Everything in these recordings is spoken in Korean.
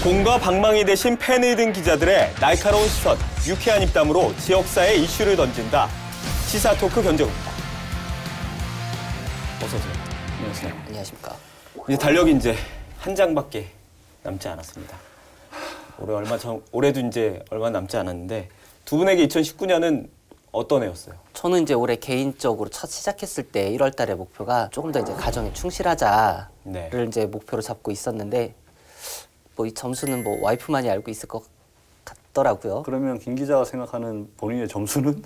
공과 방망이 대신 펜을 든 기자들의 날카로운 시선, 유쾌한 입담으로 지역사회 이슈를 던진다. 시사 토크 견제구입니다. 어서 오세요. 안녕하세요. 안녕하십니까. 이제 달력이 이제 한 장밖에 남지 않았습니다. 올해도 이제 얼마 남지 않았는데 두 분에게 2019년은 어떤 해였어요? 저는 이제 올해 개인적으로 첫 시작했을 때 1월 달에 목표가 조금 더 이제 가정에 충실하자를 네. 이제 목표로 잡고 있었는데 뭐 이 점수는 뭐 와이프만이 알고 있을 것 같더라고요. 그러면 김 기자가 생각하는 본인의 점수는?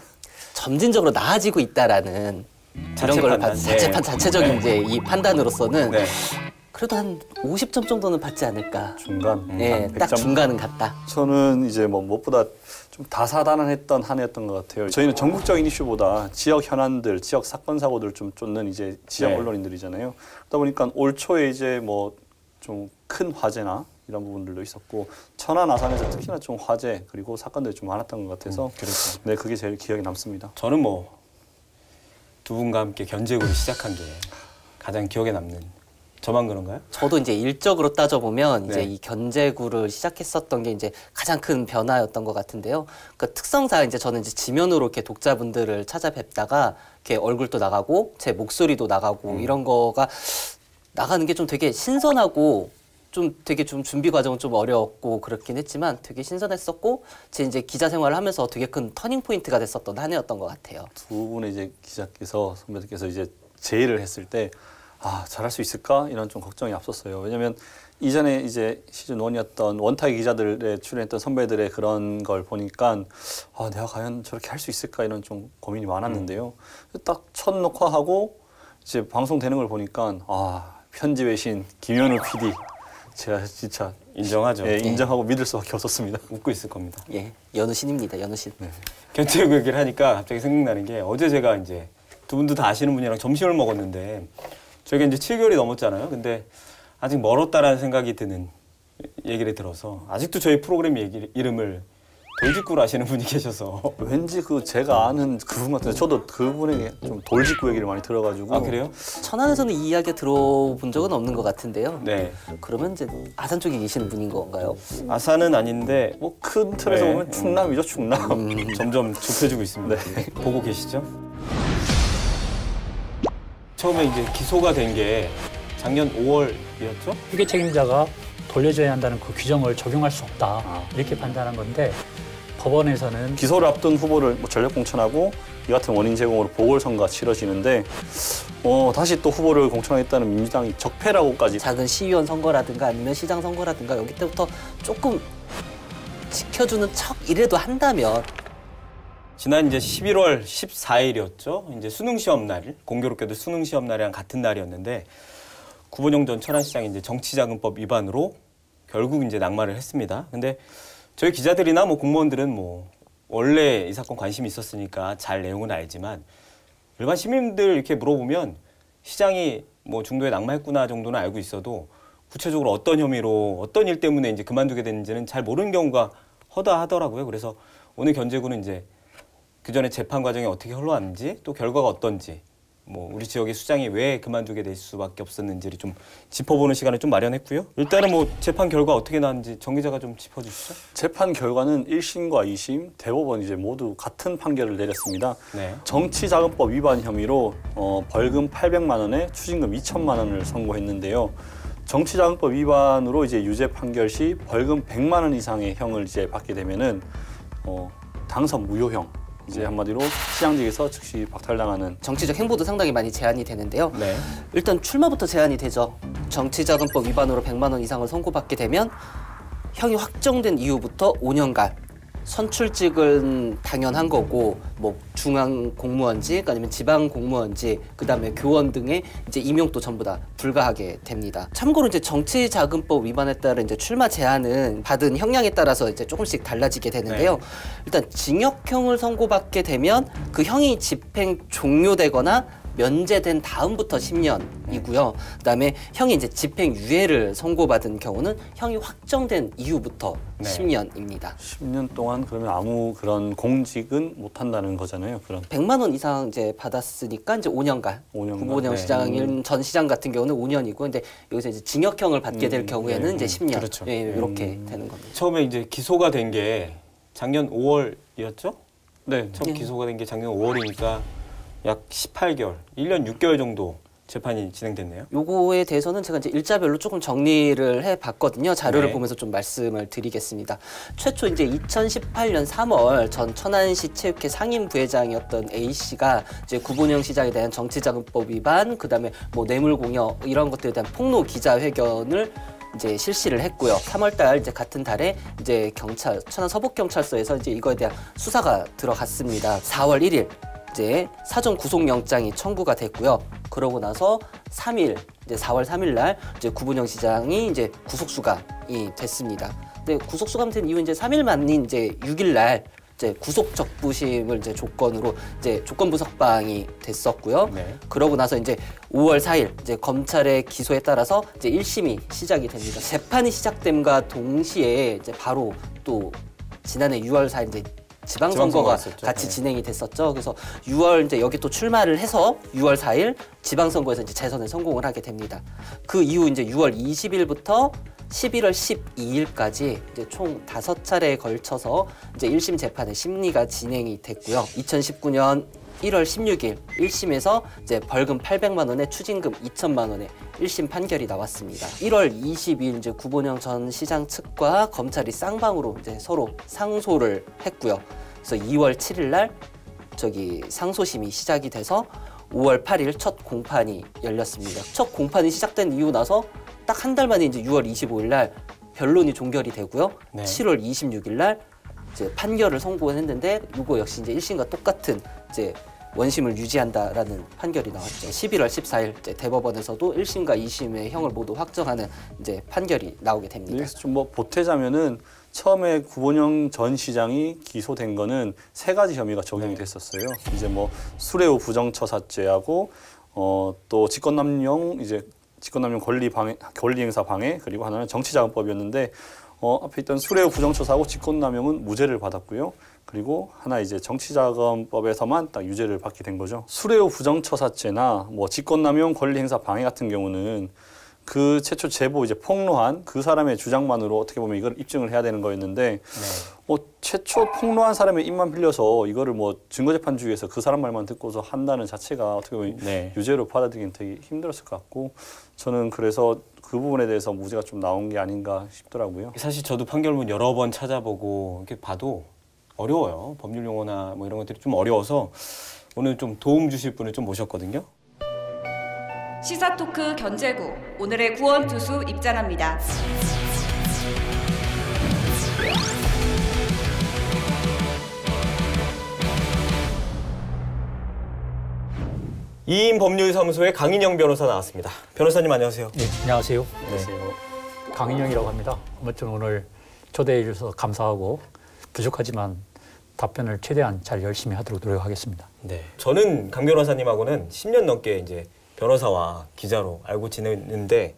점진적으로 나아지고 있다라는 이런 걸 자체적인 이제 이 판단으로서는 네. 그래도 한 50점 정도는 받지 않을까. 중간? 네, 딱 100점? 중간은 같다. 저는 이제 뭐 무엇보다 좀 다사다난했던 한 해였던 것 같아요. 저희는 전국적인 이슈보다 지역 현안들, 지역 사건 사고들 좀 쫓는 이제 지역 네. 언론인들이잖아요. 그러다 보니까 올 초에 이제 뭐 좀 큰 화재나 이런 부분들도 있었고 천안 아산에서 특히나 좀 화재 그리고 사건들이 좀 많았던 것 같아서 그렇죠. 네, 그게 제일 기억에 남습니다. 저는 뭐 두 분과 함께 견제구를 시작한 게 가장 기억에 남는, 저만 그런가요? 저도 이제 일적으로 따져보면 이제 네. 이 견제구를 시작했었던 게 이제 가장 큰 변화였던 것 같은데요. 그 특성상 이제 저는 이제 지면으로 이렇게 독자분들을 찾아뵙다가 이렇게 얼굴도 나가고 제 목소리도 나가고 이런 거가 나가는 게 좀 되게 신선하고 좀 되게 좀 준비 과정은 좀 어려웠고 그렇긴 했지만 되게 신선했었고 제 이제 기자 생활을 하면서 되게 큰 터닝 포인트가 됐었던 한 해였던 것 같아요. 두 분의 이제 기자께서 선배들께서 이제 제의를 했을 때 잘할 수 있을까 이런 좀 걱정이 앞섰어요. 왜냐하면 이전에 이제 시즌 1이었던 원타기 기자들에 출연했던 선배들의 그런 걸 보니까 내가 과연 저렇게 할 수 있을까 이런 좀 고민이 많았는데요. 딱 첫 녹화하고 이제 방송되는 걸 보니까 편집의 신 김현우 PD 제가 진짜 인정하죠. 예, 인정하고 믿을 수밖에 없었습니다. 웃고 있을 겁니다. 예, 연우신입니다. 연우신. 네. 견제구 얘기를 하니까 갑자기 생각나는 게 어제 제가 이제 두 분도 다 아시는 분이랑 점심을 먹었는데 저희가 이제 7개월이 넘었잖아요. 근데 아직 멀었다라는 생각이 드는 얘기를 들어서 아직도 저희 프로그램 이름을 돌직구로 하시는 분이 계셔서 왠지 제가 아는 그분 같은데 저도 그분에게 좀 돌직구 얘기를 많이 들어가지고. 아, 그래요? 천안에서는 이 이야기 들어본 적은 없는 것 같은데요. 네. 그러면 이제 아산 쪽에 계시는 분인 건가요? 아산은 아닌데 뭐 큰 틀에서 네. 보면 충남이죠, 충남. 점점 좁혀지고 있습니다. 네. 보고 계시죠? 처음에 이제 기소가 된 게 작년 5월이었죠? 휴게 책임자가 돌려줘야 한다는 그 규정을 적용할 수 없다 이렇게 판단한 건데 법원에서는 기소를 앞둔 후보를 뭐 전력 공천하고 이 같은 원인 제공으로 보궐선거가 치러지는데 다시 또 후보를 공천하겠다는 민주당이 적폐라고까지. 작은 시의원 선거라든가 아니면 시장 선거라든가 여기 때부터 조금 지켜주는 척 이래도 한다면 지난 이제 11월 14일이었죠. 이제 수능시험 날, 공교롭게도 수능시험 날이랑 같은 날이었는데 구본영 전 천안시장이 이제 정치자금법 위반으로 결국 이제 낙마를 했습니다. 근데 저희 기자들이나 뭐 공무원들은 뭐 원래 이 사건 관심이 있었으니까 잘 내용은 알지만 일반 시민들 이렇게 물어보면 시장이 뭐 중도에 낙마했구나 정도는 알고 있어도 구체적으로 어떤 혐의로 어떤 일 때문에 이제 그만두게 됐는지는 잘 모르는 경우가 허다하더라고요. 그래서 오늘 견제구는 이제 그 전에 재판 과정이 어떻게 흘러왔는지 또 결과가 어떤지 뭐 우리 지역의 수장이 왜 그만두게 될 수밖에 없었는지를 좀 짚어보는 시간을 좀 마련했고요. 일단은 뭐 재판 결과 어떻게 나왔는지 정 기자가 좀 짚어주시죠. 재판 결과는 1심과 2심 대법원 이제 모두 같은 판결을 내렸습니다. 네. 정치자금법 위반 혐의로 벌금 800만 원에 추징금 2천만 원을 선고했는데요. 정치자금법 위반으로 이제 유죄 판결 시 벌금 100만 원 이상의 형을 이제 받게 되면은 당선 무효형. 이제 한마디로 시장직에서 즉시 박탈당하는. 정치적 행보도 상당히 많이 제한이 되는데요. 네. 일단 출마부터 제한이 되죠. 정치자금법 위반으로 100만 원 이상을 선고받게 되면 형이 확정된 이후부터 5년간 선출직은 당연한 거고 뭐 중앙 공무원직 아니면 지방 공무원직 그다음에 교원 등의 이제 임용도 전부 다 불가하게 됩니다. 참고로 이제 정치자금법 위반에 따른 이제 출마 제한은 받은 형량에 따라서 이제 조금씩 달라지게 되는데요. 네. 일단 징역형을 선고받게 되면 그 형이 집행 종료되거나 면제된 다음부터 10년이고요. 그다음에 형이 이제 집행유예를 선고받은 경우는 형이 확정된 이후부터 네. 10년입니다. 10년 동안 그러면 아무 그런 공직은 못 한다는 거잖아요. 그런 100만 원 이상 이제 받았으니까 이제 5년간. 5년간. 구본영 네. 시장 전 시장 같은 경우는 5년이고, 근데 여기서 이제 징역형을 받게 될 경우에는 이제 10년. 그렇죠. 예, 이렇게 되는 겁니다. 처음에 이제 기소가 된 게 작년 5월이었죠? 네. 처음 예. 기소가 된 게 작년 5월이니까 약 18개월, 1년 6개월 정도 재판이 진행됐네요. 요거에 대해서는 제가 이제 일자별로 조금 정리를 해봤거든요. 자료를 네. 보면서 좀 말씀을 드리겠습니다. 최초 이제 2018년 3월 전 천안시 체육회 상임 부회장이었던 A 씨가 이제 구본영 시장에 대한 정치자금법 위반, 그다음에 뭐 뇌물공여 이런 것들에 대한 폭로 기자회견을 이제 실시를 했고요. 3월달 이제 같은 달에 이제 경찰 천안 서북경찰서에서 이제 이거에 대한 수사가 들어갔습니다. 4월 1일. 이제 사전 구속영장이 청구가 됐고요. 그러고 나서 3일, 이제 4월 3일 날 이제 구본영 시장이 이제 구속수감이 됐습니다. 근데 구속수감 된 이후 이제 3일 만인 이제 6일 날 이제 구속 적부심을 이제 조건으로 이제 조건부 석방이 됐었고요. 네. 그러고 나서 이제 5월 4일 이제 검찰의 기소에 따라서 이제 1심이 시작이 됩니다. 재판이 시작됨과 동시에 이제 바로 또 지난해 6월 4일 이제 지방선거가 지방선거가 같이 네. 진행이 됐었죠. 그래서 6월 이제 여기 또 출마를 해서 6월 4일 지방선거에서 이제 재선에 성공을 하게 됩니다. 그 이후 이제 6월 20일부터 11월 12일까지 이제 총 5차례에 걸쳐서 이제 1심 재판의 심리가 진행이 됐고요. 2019년 1월 16일 1심에서 이제 벌금 800만 원에 추징금 2천만 원에 1심 판결이 나왔습니다. 1월 22일 이제 구본영 전 시장 측과 검찰이 쌍방으로 이제 서로 상소를 했고요. 그래서 2월 7일 날 저기 상소심이 시작이 돼서 5월 8일 첫 공판이 열렸습니다. 첫 공판이 시작된 이후 나서 딱 한 달 만에 이제 6월 25일 날 변론이 종결이 되고요. 네. 7월 26일 날 이제 판결을 선고했는데 이거 역시 이제 1심과 똑같은 이제 원심을 유지한다라는 판결이 나왔죠. 11월 14일 이제 대법원에서도 1심과 2심의 형을 모두 확정하는 이제 판결이 나오게 됩니다. 여기서 좀 뭐 보태자면은 처음에 구본영 전 시장이 기소된 거는 3가지 혐의가 적용이 됐었어요. 이제 뭐 수뢰우 부정처사죄하고 또 직권남용 권리 행사 방해, 그리고 하나는 정치자금법이었는데 앞에 있던 수뢰우 부정처사하고 직권남용은 무죄를 받았고요. 그리고 하나 이제 정치자금법에서만 딱 유죄를 받게 된 거죠. 수뢰우 부정처사죄나 뭐 직권남용 권리 행사 방해 같은 경우는 그 최초 제보 이제 폭로한 그 사람의 주장만으로 어떻게 보면 이걸 입증을 해야 되는 거였는데 최초 폭로한 사람의 입만 빌려서 이거를 뭐 증거재판주의에서 그 사람 말만 듣고서 한다는 자체가 어떻게 보면 유죄로 받아들이긴 되게 힘들었을 것 같고, 저는 그래서 그 부분에 대해서 무죄가 좀 나온 게 아닌가 싶더라고요. 사실 저도 판결문 여러 번 찾아보고 이렇게 봐도 어려워요. 법률 용어나 뭐 이런 것들이 좀 어려워서 오늘 좀 도움 주실 분을 좀 모셨거든요. 시사토크 견제구, 오늘의 구원 투수 입장합니다. 이인 법률사무소의 강인영 변호사 나왔습니다. 변호사님 안녕하세요. 네, 안녕하세요. 안녕하세요. 강인영이라고 합니다. 아무튼 오늘 초대해 주셔서 감사하고 부족하지만 답변을 최대한 잘 열심히 하도록 노력하겠습니다. 네. 저는 강 변호사님하고는 10년 넘게 이제 변호사와 기자로 알고 지내는데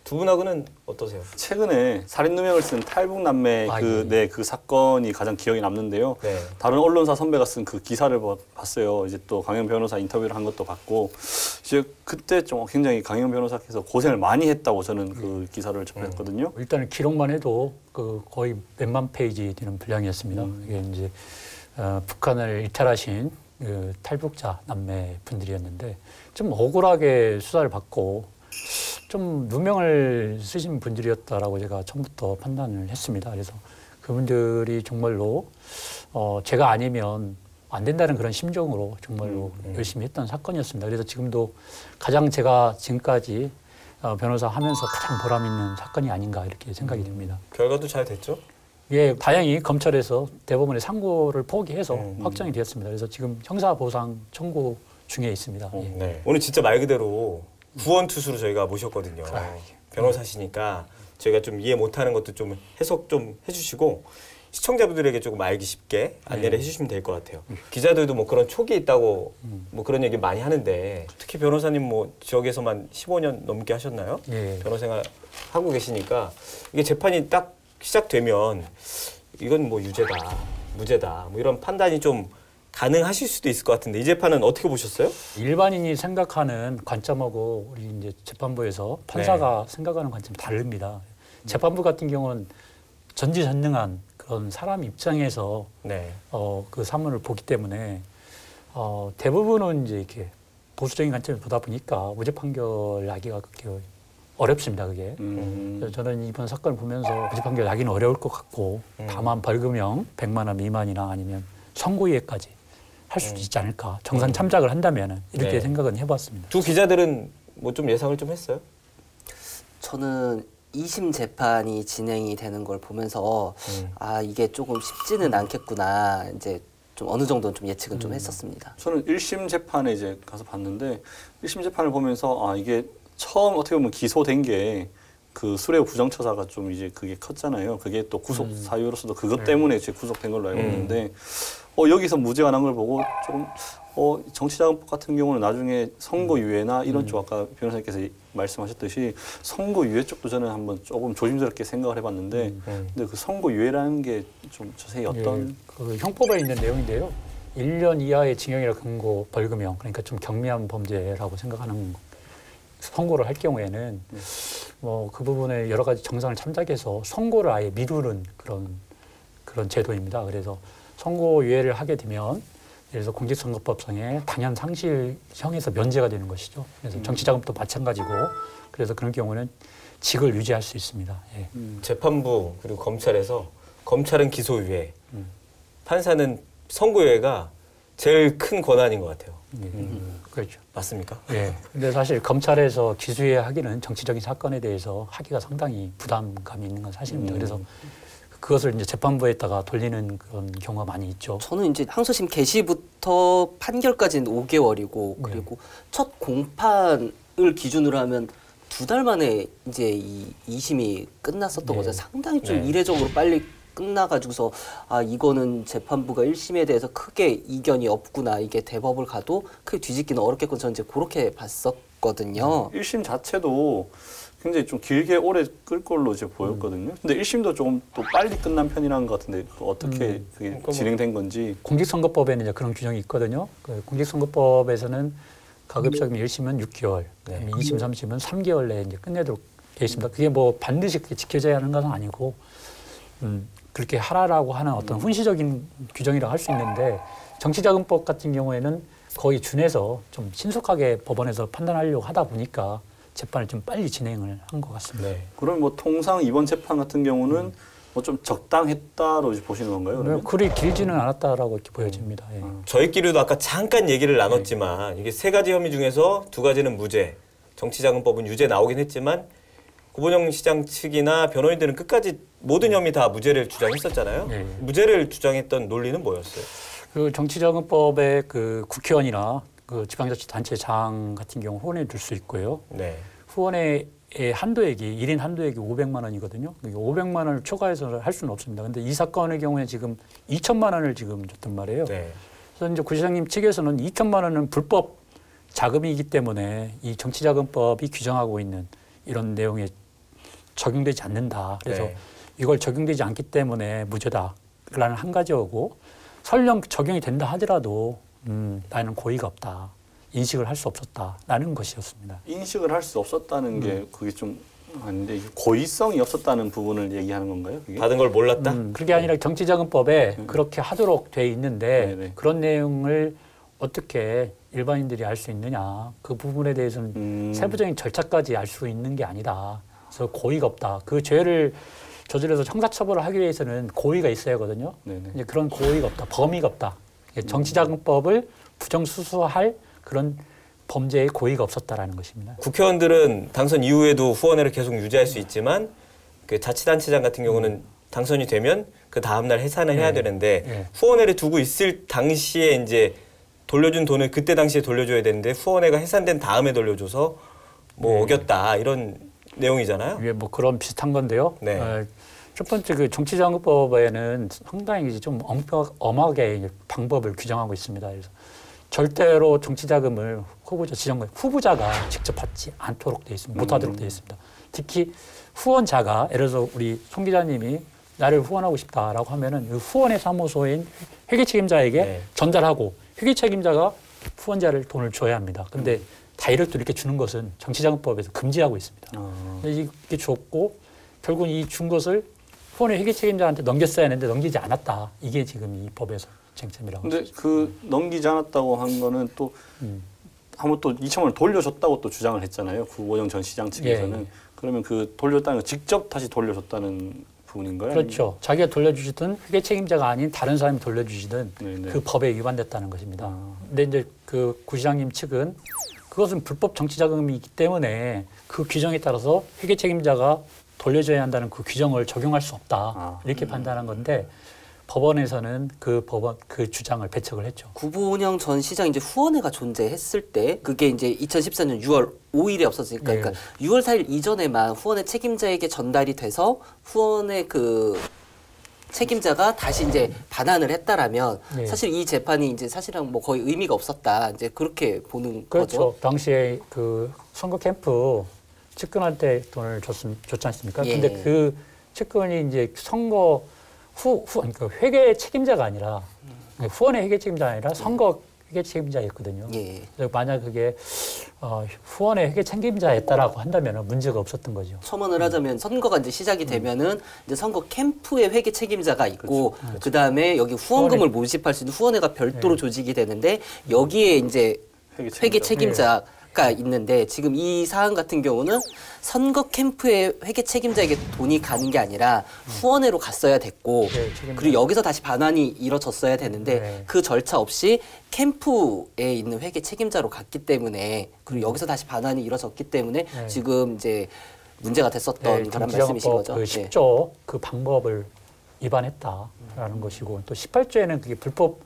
두 분하고는 어떠세요? 최근에 살인 누명을 쓴 탈북 남매 그 사건이 가장 기억에 남는데요. 네. 다른 언론사 선배가 쓴 그 기사를 봤어요. 이제 또 강영 변호사 인터뷰를 한 것도 봤고, 이제 그때 좀 굉장히 강영 변호사께서 고생을 많이 했다고 저는 그 기사를 접했거든요. 일단은 기록만 해도 그 거의 몇만 페이지 되는 분량이었습니다. 이게 이제 북한을 이탈하신 그 탈북자 남매 분들이었는데 좀 억울하게 수사를 받고 좀 누명을 쓰신 분들이었다라고 제가 처음부터 판단을 했습니다. 그래서 그분들이 정말로 제가 아니면 안 된다는 그런 심정으로 정말로 열심히 했던 사건이었습니다. 그래서 지금도 가장 제가 지금까지 변호사 하면서 가장 보람 있는 사건이 아닌가 이렇게 생각이 듭니다. 결과도 잘 됐죠? 예, 다행히 검찰에서 대법원의 상고를 포기해서 확정이 되었습니다. 그래서 지금 형사보상 청구 중에 있습니다. 예. 네. 오늘 진짜 말 그대로 구원투수로 저희가 모셨거든요. 변호사시니까 저희가 좀 이해 못하는 것도 좀 해석 좀 해주시고 시청자분들에게 조금 알기 쉽게 안내를 해주시면 될 것 같아요. 기자들도 뭐 그런 촉이 있다고 뭐 그런 얘기 많이 하는데 특히 변호사님 뭐 지역에서만 15년 넘게 하셨나요? 예. 변호생활 하고 계시니까 이게 재판이 딱 시작되면 이건 뭐 유죄다, 무죄다 뭐 이런 판단이 좀 가능하실 수도 있을 것 같은데 이 재판은 어떻게 보셨어요? 일반인이 생각하는 관점하고 우리 이제 재판부에서 판사가 생각하는 관점이 다릅니다. 재판부 같은 경우는 전지전능한 그런 사람 입장에서 네. 그 사문을 보기 때문에 대부분은 이제 이렇게 보수적인 관점을 보다 보니까 무죄 판결 나기가 그렇게 어렵습니다. 그게. 그래서 저는 이번 사건을 보면서 무죄 판결 나기는 어려울 것 같고 다만 벌금형 100만 원 미만이나 아니면 선고유예까지 할 수도 있지 않을까. 정상 참작을 한다면 이렇게 네. 생각은 해봤습니다. 두 기자들은 뭐 좀 예상을 좀 했어요? 저는 2심 재판이 진행이 되는 걸 보면서 아 이게 조금 쉽지는 않겠구나 이제 좀 어느 정도는 좀 예측은 좀 했었습니다. 저는 1심 재판에 이제 가서 봤는데 1심 재판을 보면서 아 이게 처음 어떻게 보면 기소된 게 그 수레우 부정처사가 좀 이제 그게 컸잖아요. 그게 또 구속 사유로서도 그것 때문에 이제 구속된 걸로 알고 있는데 여기서 무죄가 난 걸 보고 조금 정치자금법 같은 경우는 나중에 선고유예나 이런 쪽 아까 변호사님께서 말씀하셨듯이 선고유예 쪽도 저는 한번 조금 조심스럽게 생각을 해봤는데 근데 그 선고유예라는 게 좀 자세히 어떤 그 형법에 있는 내용인데요. 1년 이하의 징역이나 금고, 벌금형 그러니까 좀 경미한 범죄라고 생각하는 선고를 할 경우에는 뭐 그 부분에 여러 가지 정상을 참작해서 선고를 아예 미루는 그런 제도입니다. 그래서 선고유예를 하게 되면 예를 들어서 공직선거법상의 당연 상실형에서 면제가 되는 것이죠. 그래서 정치자금도 마찬가지고 그래서 그런 경우는 직을 유지할 수 있습니다. 예. 재판부 그리고 검찰에서 검찰은 기소유예, 판사는 선고유예가 제일 큰 권한인 것 같아요. 그렇죠. 맞습니까? 예. 근데 사실 검찰에서 기소유예 하기는 정치적인 사건에 대해서 하기가 상당히 부담감이 있는 건 사실입니다. 그래서 그것을 이제 재판부에다가 돌리는 그런 경우가 많이 있죠. 저는 이제 항소심 개시부터 판결까지는 5개월이고 그리고 첫 공판을 기준으로 하면 2달 만에 이제 이 2심이 끝났었던 거죠. 상당히 좀 이례적으로 빨리 끝나가지고서 아 이거는 재판부가 1심에 대해서 크게 이견이 없구나 이게 대법을 가도 크게 뒤집기는 어렵겠구나 저는 이제 그렇게 봤었거든요. 1심 자체도 굉장히 좀 길게 오래 끌 걸로 이제 보였거든요. 근데 1심도 조금 또 빨리 끝난 편이라는 것 같은데 어떻게 그게 진행된 건지. 공직선거법에는 이제 그런 규정이 있거든요. 그 공직선거법에서는 가급적이면 1심은 6개월, 2심, 3심은 3개월 내에 이제 끝내도록 되어 있습니다. 그게 뭐 반드시 그렇게 지켜져야 하는 것은 아니고 그렇게 하라라고 하는 어떤 훈시적인 규정이라고 할 수 있는데 정치자금법 같은 경우에는 거의 준해서 좀 신속하게 법원에서 판단하려고 하다 보니까 재판을 좀 빨리 진행을 한 것 같습니다. 네. 그럼 뭐 통상 이번 재판 같은 경우는 뭐 좀 적당했다로 이제 보시는 건가요? 그러면? 그리 길지는 않았다라고 이렇게 보여집니다. 예. 저희끼리도 아까 잠깐 얘기를 나눴지만 이게 세 가지 혐의 중에서 두 가지는 무죄, 정치자금법은 유죄 나오긴 했지만 구본영 시장 측이나 변호인들은 끝까지 모든 혐의 다 무죄를 주장했었잖아요. 네. 무죄를 주장했던 논리는 뭐였어요? 그 정치자금법에 그 국회의원이나 그 지방자치단체장 같은 경우 후원에 둘 수 있고요. 네. 후원의 한도액이 1인 한도액이 500만 원이거든요. 500만 원을 초과해서 할 수는 없습니다. 근데 이 사건의 경우에 지금 2천만 원을 지금 줬단 말이에요. 네. 그래서 이제 구시장님 측에서는 2천만 원은 불법 자금이기 때문에 이 정치자금법이 규정하고 있는 이런 내용에 적용되지 않는다. 그래서 네. 이걸 적용되지 않기 때문에 무죄다라는 한 가지고 설령 적용이 된다 하더라도 나는 고의가 없다. 인식을 할 수 없었다라는 것이었습니다. 인식을 할 수 없었다는 게 그게 좀 아닌데 이게 고의성이 없었다는 부분을 얘기하는 건가요? 그게? 받은 걸 몰랐다? 그게 아니라 정치자금법에 그렇게 하도록 돼 있는데 네네. 그런 내용을 어떻게 일반인들이 알 수 있느냐. 그 부분에 대해서는 세부적인 절차까지 알 수 있는 게 아니다. 그래서 고의가 없다. 그 죄를 저질러서 형사처벌을 하기 위해서는 고의가 있어야 하거든요. 네네. 이제 그런 고의가 없다. 범위가 없다. 정치자금법을 부정수수할 그런 범죄의 고의가 없었다라는 것입니다. 국회의원들은 당선 이후에도 후원회를 계속 유지할 수 있지만 그 자치단체장 같은 경우는 당선이 되면 그 다음날 해산을 해야 되는데 후원회를 두고 있을 당시에 이제 돌려준 돈을 그때 당시에 돌려줘야 되는데 후원회가 해산된 다음에 돌려줘서 뭐 어겼다 이런 내용이잖아요. 이게 뭐 그런 비슷한 건데요. 네. 첫 번째 그 정치자금법에는 상당히 이제 좀 엄하게 이제 방법을 규정하고 있습니다. 그래서 절대로 정치자금을 후보자 지정과 후보자가 직접 받지 않도록 되어 있습니다. 못하도록 되어 있습니다. 특히 후원자가 예를 들어서 우리 송 기자님이 나를 후원하고 싶다라고 하면은 그 후원의 사무소인 회계 책임자에게 네. 전달하고 회계 책임자가 후원자를 돈을 줘야 합니다. 근데 다이렉트 이렇게 주는 것은 정치자금법에서 금지하고 있습니다. 근데 이렇게 줬고 결국 이 준 것을 후원의 회계 책임자한테 넘겼어야 했는데 넘기지 않았다. 이게 지금 이 법에서 쟁점이라고. 근데 그 넘기지 않았다고 한 거는 또 한번 또 2천만 원을 돌려줬다고 또 주장을 했잖아요. 구보영 전 시장 측에서는. 예. 그러면 그 돌렸다는 건 직접 다시 돌려줬다는 부분인가요? 그렇죠. 자기가 돌려주시든 회계 책임자가 아닌 다른 사람이 돌려주시든 네네. 그 법에 위반됐다는 것입니다. 근데 이제 그 구시장님 측은 그것은 불법 정치자금이기 때문에 그 규정에 따라서 회계 책임자가 돌려줘야 한다는 그 규정을 적용할 수 없다. 이렇게 판단한 건데 법원에서는 그 주장을 배척을 했죠. 구본영 전 시장 이제 후원회가 존재했을 때 그게 이제 2014년 6월 5일에 없어지니까 네. 그러니까 6월 4일 이전에만 후원회 책임자에게 전달이 돼서 후원회 그 책임자가 다시 이제 반환을 했다라면 네. 사실 이 재판이 이제 사실은 뭐 거의 의미가 없었다. 이제 그렇게 보는 그렇죠. 거죠. 당시에 그 선거 캠프 측근한테 돈을 줬지 않습니까? 예. 근데 그 측근이 이제 선거 그러니까 회계 책임자가 아니라 후원의 회계 책임자가 아니라 선거 회계 책임자였거든요. 예. 그래서 만약 그게 후원의 회계 책임자였다라고 한다면 문제가 없었던 거죠. 첨언을 하자면 선거가 이제 시작이 되면은 이제 선거 캠프에 회계 책임자가 있고 그 다음에 여기 후원금을 모집할 수 있는 후원회가 별도로 조직이 되는데 여기에 이제 회계 책임자가 있는데 지금 이 사안 같은 경우는 선거 캠프에 회계 책임자에게 돈이 가는 게 아니라 후원회로 갔어야 됐고 그리고 여기서 다시 반환이 이뤄졌어야 되는데 그 절차 없이 캠프에 있는 회계 책임자로 갔기 때문에 그리고 여기서 다시 반환이 이뤄졌기 때문에 지금 이제 문제가 됐었던 그런 말씀이신 거죠. 그 10조 그 방법을 위반했다라는 것이고 또 18조에는 그게 불법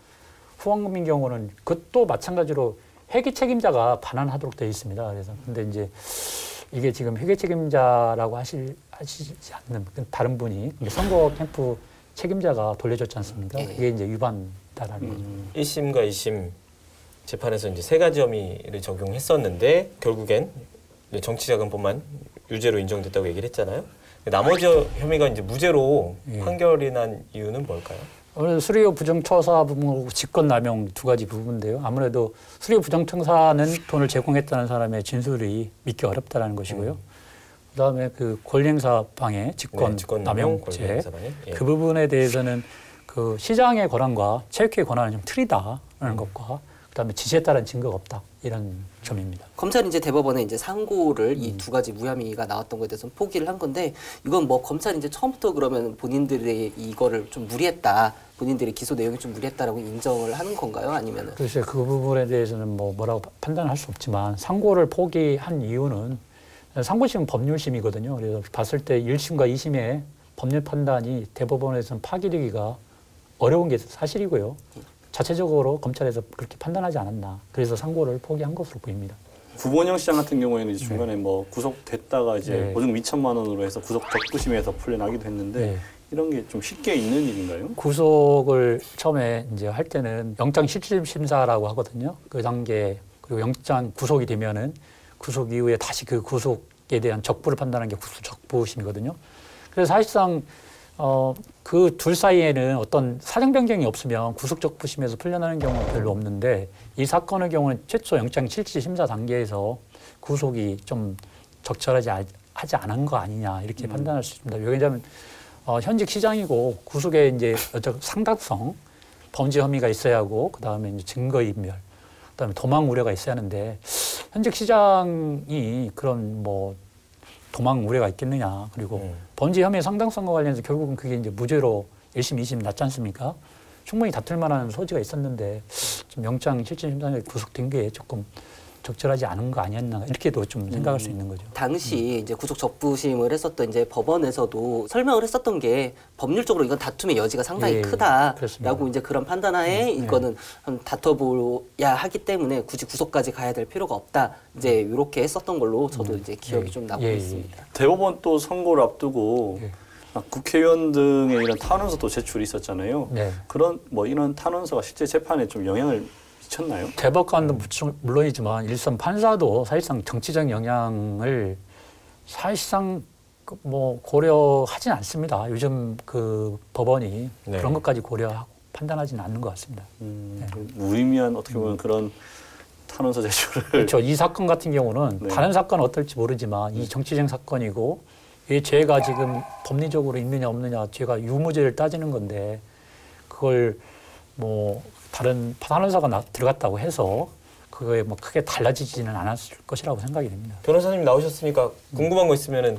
후원금인 경우는 그것도 마찬가지로 회계 책임자가 반환하도록 되어 있습니다. 그래서 근데 이제 이게 지금 회계 책임자라고 하시지 않는 다른 분이 선거 캠프 책임자가 돌려줬지 않습니까? 그게 이제 위반다라는 거죠. 1심과 2심 재판에서 이제 세 가지 혐의를 적용했었는데 결국엔 정치자금법만 유죄로 인정됐다고 얘기를 했잖아요. 나머지 혐의가 이제 무죄로 판결이 난 이유는 뭘까요? 오늘 수리료 부정처사 부분하고 직권남용 두 가지 부분인데요. 아무래도 수리료 부정청사는 돈을 제공했다는 사람의 진술이 믿기 어렵다는 것이고요. 그다음에 그 권리행사 방해, 직권남용죄 그 부분에 대해서는 그 시장의 권한과 체육회의 권한은 좀 틀리다라는 것과 그다음에 지시에 따른 증거가 없다 이런 점입니다. 검찰이 이제 대법원에 이제 상고를 이 두 가지 무혐의가 나왔던 것에 대해서는 포기를 한 건데 이건 뭐 검찰이 이제 처음부터 그러면 본인들이 이거를 좀 무리했다, 본인들의 기소 내용이 좀 무리했다라고 인정을 하는 건가요? 아니면은? 글쎄 그 부분에 대해서는 뭐라고 판단할 수 없지만 상고를 포기한 이유는 상고심은 법률심이거든요. 그래서 봤을 때 1심과 2심의 법률 판단이 대법원에서는 파기되기가 어려운 게 사실이고요. 자체적으로 검찰에서 그렇게 판단하지 않았나. 그래서 상고를 포기한 것으로 보입니다. 구본영 시장 같은 경우에는 이제 중간에 뭐 구속됐다가 이제 보증금 2천만 원으로 해서 구속 적부심에서 풀려나기도 했는데 이런 게 좀 쉽게 있는 일인가요? 구속을 처음에 이제 할 때는 영장 실질 심사라고 하거든요. 그 단계 그리고 영장 구속이 되면은 구속 이후에 다시 그 구속에 대한 적부를 판단하는 게 구속 적부심이거든요. 그래서 사실상 그 둘 사이에는 어떤 사정 변경이 없으면 구속적부심에서 풀려나는 경우는 별로 없는데 이 사건의 경우는 최초 영장 실질 심사 단계에서 구속이 좀 적절하지 하지 않은 거 아니냐 이렇게 판단할 수 있습니다. 왜냐하면 현직 시장이고 구속에 이제 상당성 범죄 혐의가 있어야 하고 그 다음에 이제 증거인멸, 그 다음에 도망 우려가 있어야 하는데 현직 시장이 그런 뭐 도망 우려가 있겠느냐. 그리고 범죄 혐의 상당성과 관련해서 결국은 그게 이제 무죄로 1심, 2심 났지 않습니까? 충분히 다툴 만한 소지가 있었는데 좀 영장 실질 심사에 구속된 게 조금 적절하지 않은 거 아니었나 이렇게도 좀 생각할 수 있는 거죠. 당시 이제 구속 적부심을 했었던 이제 법원에서도 설명을 했었던 게 법률적으로 이건 다툼의 여지가 상당히 크다라고 그렇습니다. 이제 그런 판단하에 이거는 한 다퉈보야 하기 때문에 굳이 구속까지 가야 될 필요가 없다. 이제 이렇게 했었던 걸로 저도 이제 기억이 좀 나고 있습니다. 대법원 또 선고를 앞두고 국회의원 등의 이런 탄원서도 제출이 있었잖아요. 네. 그런 뭐 이런 탄원서가 실제 재판에 좀 영향을 미쳤나요? 대법관도 물론이지만 일선 판사도 사실상 정치적 영향을 사실상 뭐 고려하진 않습니다. 요즘 그 법원이 네. 그런 것까지 고려하고 판단하지는 않는 것 같습니다. 무의미한 어떻게 보면 그런 탄원서 제출을 그렇죠. 이 사건 같은 경우는 네. 다른 사건은 어떨지 모르지만 이 정치적 사건이고 이 죄가 지금 법리적으로 있느냐 없느냐 죄가 유무죄를 따지는 건데 그걸 뭐 다른 탄원서가 들어갔다고 해서 그거에 뭐 크게 달라지지는 않았을 것이라고 생각이 됩니다. 변호사님 나오셨으니까 궁금한 거 있으면은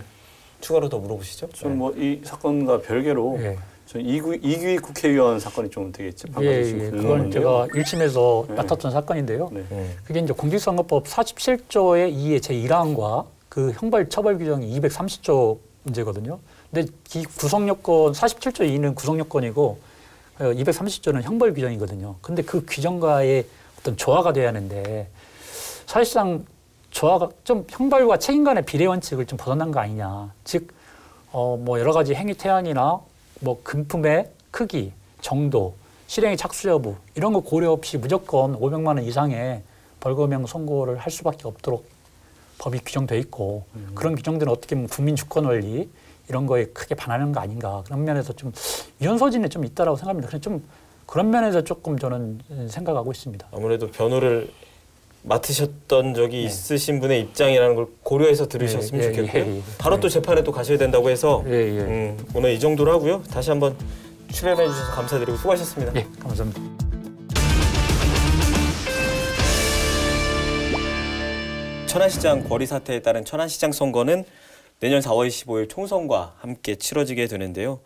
추가로 더 물어보시죠. 좀 뭐 이 사건과 별개로 예. 전 이규희 국회의원 사건이 좀 되게 재판까지 예, 좀 예. 그건 궁금한데요. 제가 1심에서 네. 맡았던 사건인데요. 네. 그게 이제 공직선거법 47조의 2의 제1항과 그 형벌 처벌 규정이 230조 문제거든요. 근데 이 구성 요건 47조 2는 구성 요건이고 230조는 형벌 규정이거든요. 근데 그 규정과의 어떤 조화가 돼야 하는데 사실상 조화가 좀 형벌과 책임 간의 비례 원칙을 좀 벗어난 거 아니냐. 즉 뭐 여러 가지 행위 태양이나 뭐 금품의 크기, 정도, 실행의 착수 여부 이런 거 고려 없이 무조건 500만 원 이상의 벌금형 선고를 할 수밖에 없도록 법이 규정돼 있고 그런 규정들은 어떻게 보면 국민 주권 원리 이런 거에 크게 반하는 거 아닌가 그런 면에서 좀 위헌 소진이 좀 있다라고 생각합니다. 그래서 좀 그런 면에서 조금 저는 생각하고 있습니다. 아무래도 변호를 맡으셨던 적이 있으신 분의 입장이라는 걸 고려해서 들으셨으면 예, 좋겠고요. 예, 예. 바로 또 재판에 또 가셔야 된다고 해서 예, 예. 오늘 이 정도로 하고요. 다시 한번 출연해 주셔서 감사드리고 수고하셨습니다. 예, 감사합니다. 천안시장 거리 사태에 따른 천안시장 선거는 내년 4월 15일 총선과 함께 치러지게 되는데요.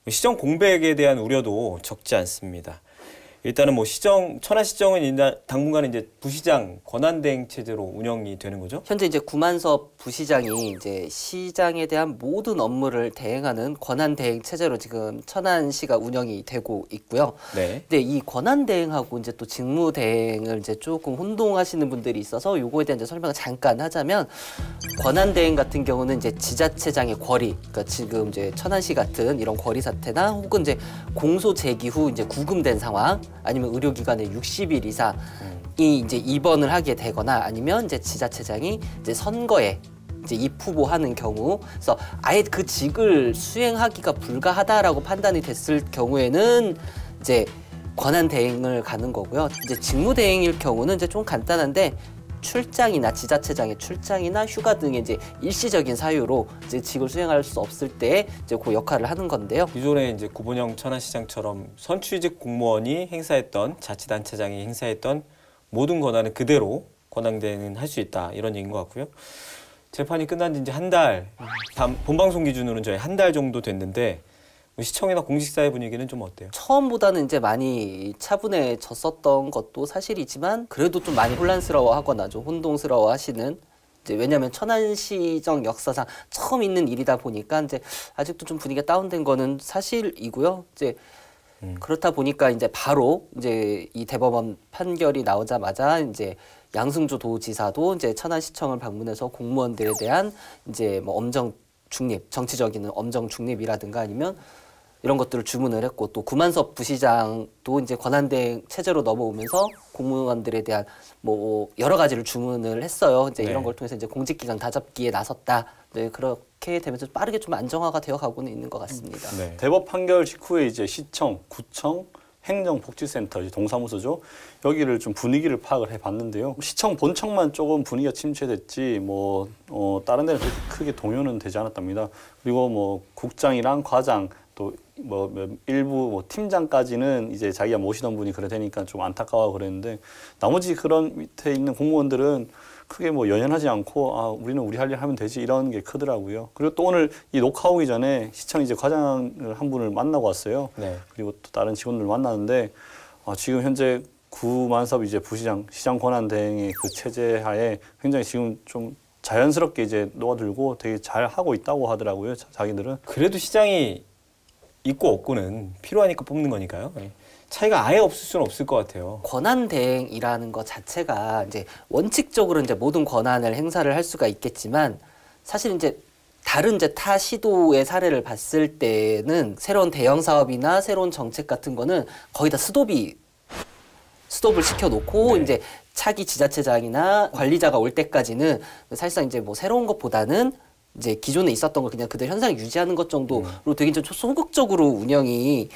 시정 공백에 대한 우려도 적지 않습니다. 일단은 뭐 천안시정은 당분간 이제 부시장 권한대행 체제로 운영이 되는 거죠. 현재 이제 구만섭 부시장이 이제 시장에 대한 모든 업무를 대행하는 권한 대행 체제로 지금 천안시가 운영이 되고 있고요. 네. 근데 이 권한 대행하고 이제 또 직무 대행을 이제 조금 혼동하시는 분들이 있어서 요거에 대한 이제 설명을 잠깐 하자면 권한 대행 같은 경우는 이제 지자체장의 권리, 그러니까 지금 이제 천안시 같은 이런 권리 사태나 혹은 이제 공소 제기 후 이제 구금된 상황 아니면 의료기관에 60일 이상이 이제 입원을 하게 되거나 아니면 이제 지자체장이 이제 선거에 이제 입후보하는 경우, 그래서 아예 그 직을 수행하기가 불가하다라고 판단이 됐을 경우에는 이제 권한 대행을 가는 거고요. 이제 직무 대행일 경우는 이제 좀 간단한데 출장이나 지자체장의 출장이나 휴가 등의 이제 일시적인 사유로 이제 직을 수행할 수 없을 때 이제 그 역할을 하는 건데요. 기존에 이제 구본영 천안시장처럼 선취직 공무원이 행사했던 자치단체장이 행사했던 모든 권한은 그대로 권한대행은 할 수 있다 이런 얘기인 것 같고요. 재판이 끝난 지 이제 한 달, 본방송 기준으로는 저희 한 달 정도 됐는데 시청이나 공직사회 분위기는 좀 어때요? 처음보다는 이제 많이 차분해졌었던 것도 사실이지만 그래도 좀 많이 혼란스러워하거나 좀 혼동스러워하시는, 이제 왜냐하면 천안시정 역사상 처음 있는 일이다 보니까 이제 아직도 좀 분위기가 다운된 거는 사실이고요. 이제 그렇다 보니까 이제 바로 이제 이 대법원 판결이 나오자마자 이제 양승조 도지사도 이제 천안시청을 방문해서 공무원들에 대한 이제 뭐 엄정 중립, 정치적인 엄정 중립이라든가 아니면 이런 것들을 주문을 했고, 또 구만섭 부시장도 이제 권한대행 체제로 넘어오면서 공무원들에 대한 뭐 여러 가지를 주문을 했어요. 이제 네. 이런 걸 통해서 이제 공직기강 다잡기에 나섰다. 네, 그렇게 되면서 빠르게 좀 안정화가 되어 가고는 있는 것 같습니다. 네. 대법 판결 직후에 이제 시청, 구청, 행정복지센터, 이제 동사무소죠. 여기를 좀 분위기를 파악을 해봤는데요. 시청 본청만 조금 분위기가 침체됐지 뭐 다른 데는 그렇게 크게 동요는 되지 않았답니다. 그리고 뭐 국장이랑 과장 또 뭐 일부 뭐 팀장까지는 이제 자기가 모시던 분이 그래 되니까 좀 안타까워 그랬는데 나머지 그런 밑에 있는 공무원들은 크게 뭐 연연하지 않고 아 우리는 우리 할 일 하면 되지 이런 게 크더라고요. 그리고 또 오늘 이 녹화 오기 전에 시청 이제 과장을 한 분을 만나고 왔어요. 네. 그리고 또 다른 직원들 만나는데 지금 현재 구만섭 이제 부시장 시장 권한 대행의 그 체제 하에 굉장히 지금 좀 자연스럽게 이제 녹아들고 되게 잘 하고 있다고 하더라고요. 자기들은. 그래도 시장이 있고 없고는 필요하니까 뽑는 거니까요. 차이가 아예 없을 수는 없을 것 같아요. 권한 대행이라는 것 자체가 이제 원칙적으로 이제 모든 권한을 행사를 할 수가 있겠지만 사실 이제 다른 이제 타 시도의 사례를 봤을 때는 새로운 대형 사업이나 새로운 정책 같은 거는 거의 다 스톱을 시켜놓고 네. 이제 차기 지자체장이나 관리자가 올 때까지는 사실상 이제 뭐 새로운 것보다는 이제 기존에 있었던 걸 그냥 그대로 현상을 유지하는 것 정도로 되게 좀 소극적으로 운영이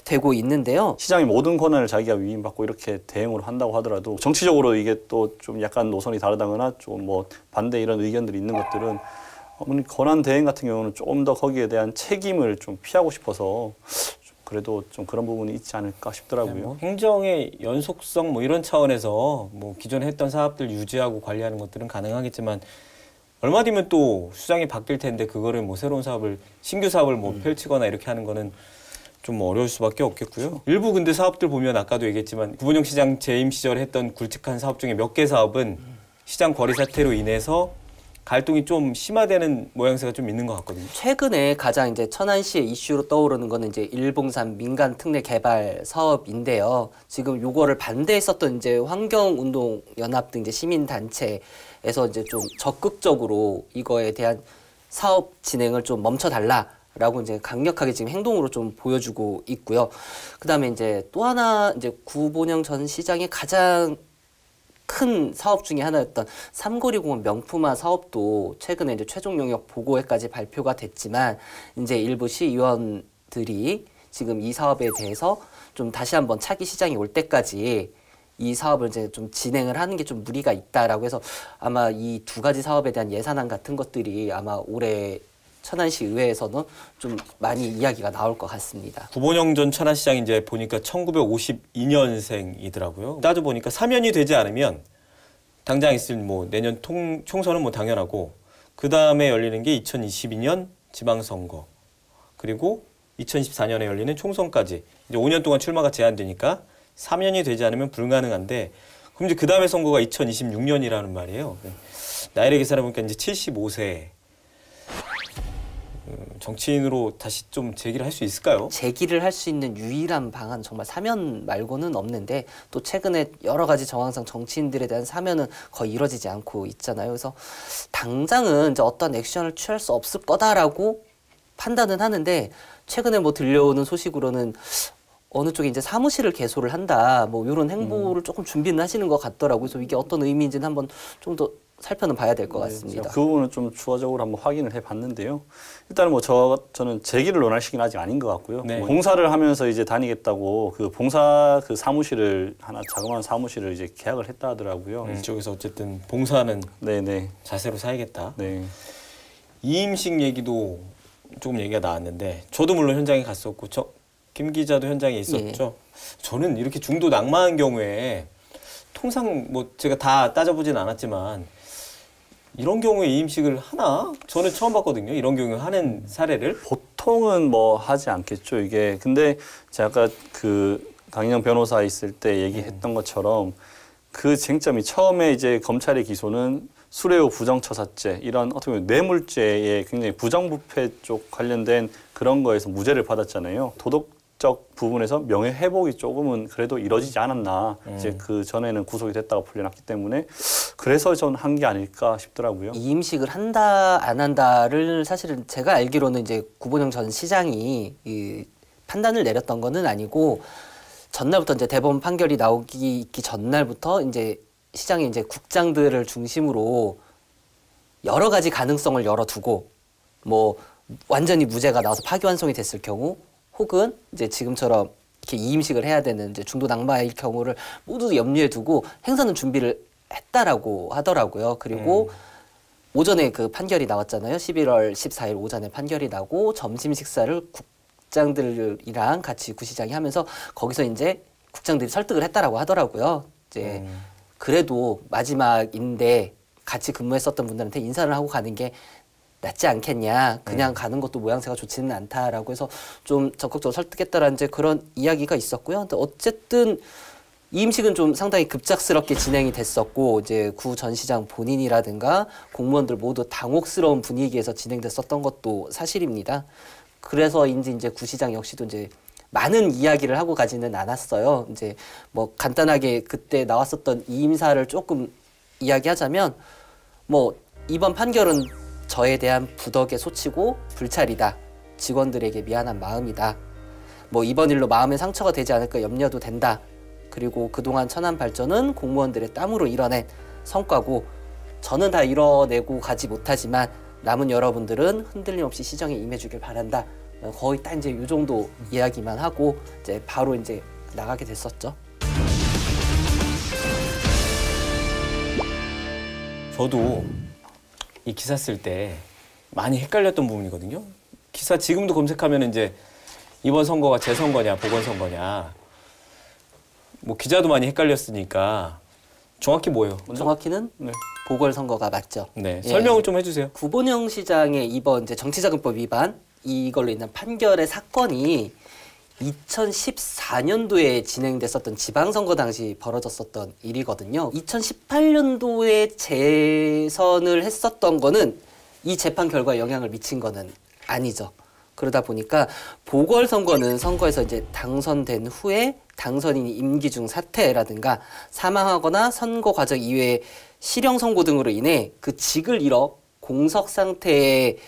되고 있는데요. 시장이 모든 권한을 자기가 위임받고 이렇게 대응을 한다고 하더라도 정치적으로 이게 또 좀 약간 노선이 다르다거나 좀 뭐 반대 이런 의견들이 있는 것들은 권한 대행 같은 경우는 조금 더 거기에 대한 책임을 좀 피하고 싶어서 그래도 좀 그런 부분이 있지 않을까 싶더라고요. 뭐 행정의 연속성 뭐 이런 차원에서 뭐 기존에 했던 사업들 유지하고 관리하는 것들은 가능하겠지만 얼마 뒤면 또 수장이 바뀔 텐데 그거를 뭐 새로운 사업을 신규 사업을 뭐 펼치거나 이렇게 하는 거는 좀 어려울 수밖에 없겠고요. 일부 근데 사업들 보면 아까도 얘기했지만 구본영 시장 재임 시절에 했던 굵직한 사업 중에 몇 개 사업은 시장 거리 사태로 인해서 갈등이 좀 심화되는 모양새가 좀 있는 것 같거든요. 최근에 가장 이제 천안시의 이슈로 떠오르는 거는 이제 일봉산 민간 특례 개발 사업인데요. 지금 요거를 반대했었던 이제 환경운동 연합 등 이제 시민 단체에서 이제 좀 적극적으로 이거에 대한 사업 진행을 좀 멈춰달라라고 이제 강력하게 지금 행동으로 좀 보여주고 있고요. 그다음에 이제 또 하나 이제 구본영 전 시장의 가장 큰 사업 중에 하나였던 삼거리공원 명품화 사업도 최근에 이제 최종 영역 보고회까지 발표가 됐지만 이제 일부 시의원들이 지금 이 사업에 대해서 좀 다시 한번 차기 시장이 올 때까지 이 사업을 이제 좀 진행을 하는 게 좀 무리가 있다라고 해서 아마 이 두 가지 사업에 대한 예산안 같은 것들이 아마 올해 천안시 의회에서는 좀 많이 이야기가 나올 것 같습니다. 구본영 전 천안시장이 이제 보니까 1952년생이더라고요. 따져 보니까 사면이 되지 않으면 당장 있을 뭐 내년 총선은 뭐 당연하고 그 다음에 열리는 게 2022년 지방선거 그리고 2024년에 열리는 총선까지 이제 5년 동안 출마가 제한되니까 사면이 되지 않으면 불가능한데 그럼 이제 그 다음에 선거가 2026년이라는 말이에요. 나이를 계산해 보니까 이제 75세. 정치인으로 다시 좀 재기를 할 수 있을까요? 재기를 할 수 있는 유일한 방안 정말 사면 말고는 없는데 또 최근에 여러 가지 정황상 정치인들에 대한 사면은 거의 이루어지지 않고 있잖아요. 그래서 당장은 이제 어떤 액션을 취할 수 없을 거다라고 판단은 하는데 최근에 뭐 들려오는 소식으로는 어느 쪽에 이제 사무실을 개소를 한다 뭐 이런 행보를 조금 준비는 하시는 것 같더라고요. 그래서 이게 어떤 의미인지는 한번 좀 더 살펴는 봐야 될 것 같습니다. 그 부분은 좀 추가적으로 한번 확인을 해봤는데요. 일단은 뭐 저는 재기를 논할 시기는 아직 아닌 것 같고요. 네. 봉사를 하면서 이제 다니겠다고 그 봉사 그 사무실을 하나 자그마한 사무실을 이제 계약을 했다 하더라고요. 이쪽에서 어쨌든 봉사는 네네. 자세로 사야겠다. 네. 이임식 얘기도 조금 얘기가 나왔는데 저도 물론 현장에 갔었고 김 기자도 현장에 있었죠. 저는 이렇게 중도 낙마한 경우에 통상 뭐 제가 다 따져보진 않았지만 이런 경우에 이임식을 하나? 저는 처음 봤거든요. 이런 경우에 하는 사례를. 보통은 뭐 하지 않겠죠. 이게 근데 제가 아까 그 강인영 변호사 있을 때 얘기했던 것처럼 그 쟁점이 처음에 이제 검찰의 기소는 수뢰후 부정처사죄 이런 어떻게 보면 뇌물죄에 굉장히 부정부패 쪽 관련된 그런 거에서 무죄를 받았잖아요. 도덕적 부분에서 명예회복이 조금은 그래도 이루어지지 않았나. 이제 그 전에는 구속이 됐다가 풀려났기 때문에 그래서 전 한 게 아닐까 싶더라고요. 이임식을 한다 안 한다를 사실은 제가 알기로는 이제 구본영 전 시장이 이 판단을 내렸던 거는 아니고 전날부터 이제 대법원 판결이 나오기 전날부터 이제 시장이 이제 국장들을 중심으로 여러 가지 가능성을 열어두고 뭐 완전히 무죄가 나와서 파기환송이 됐을 경우 혹은 이제 지금처럼 이렇게 이임식을 해야 되는 이제 중도 낙마일 경우를 모두 염두에 두고 행사는 준비를 했다라고 하더라고요. 그리고 오전에 그 판결이 나왔잖아요. 11월 14일 오전에 판결이 나고 점심 식사를 국장들이랑 같이 구시장이 하면서 거기서 이제 국장들이 설득을 했다라고 하더라고요. 이제 그래도 마지막인데 같이 근무했었던 분들한테 인사를 하고 가는 게 낫지 않겠냐. 그냥 가는 것도 모양새가 좋지는 않다라고 해서 좀 적극적으로 설득했다라는 이제 그런 이야기가 있었고요. 근데 어쨌든 이임식은 좀 상당히 급작스럽게 진행이 됐었고 이제 구 전 시장 본인이라든가 공무원들 모두 당혹스러운 분위기에서 진행됐었던 것도 사실입니다. 그래서인지 이제 구 시장 역시도 이제 많은 이야기를 하고 가지는 않았어요. 이제 뭐 간단하게 그때 나왔었던 이임사를 조금 이야기하자면 뭐 이번 판결은 저에 대한 부덕에 소치고 불찰이다. 직원들에게 미안한 마음이다. 뭐 이번 일로 마음에 상처가 되지 않을까 염려도 된다. 그리고 그동안 천안 발전은 공무원들의 땀으로 이뤄낸 성과고 저는 다 이뤄내고 가지 못하지만 남은 여러분들은 흔들림 없이 시정에 임해주길 바란다. 거의 딱 이제 이 정도 이야기만 하고 이제 바로 이제 나가게 됐었죠. 저도 이 기사 쓸 때 많이 헷갈렸던 부분이거든요. 기사 지금도 검색하면 이제 이번 선거가 재선거냐 보궐선거냐 뭐 기자도 많이 헷갈렸으니까 정확히 뭐예요? 정확히는 네. 보궐선거가 맞죠. 네, 예. 설명을 좀 해주세요. 구본영 시장의 이번 이제 정치자금법 위반 이걸로 인한 판결의 사건이 2014년도에 진행됐었던 지방선거 당시 벌어졌었던 일이거든요. 2018년도에 재선을 했었던 거는 이 재판 결과에 영향을 미친 거는 아니죠. 그러다 보니까 보궐선거는 선거에서 이제 당선된 후에 당선인이 임기 중 사퇴라든가 사망하거나 선거 과정 이외에 실형 선고 등으로 인해 그 직을 잃어 공석 상태에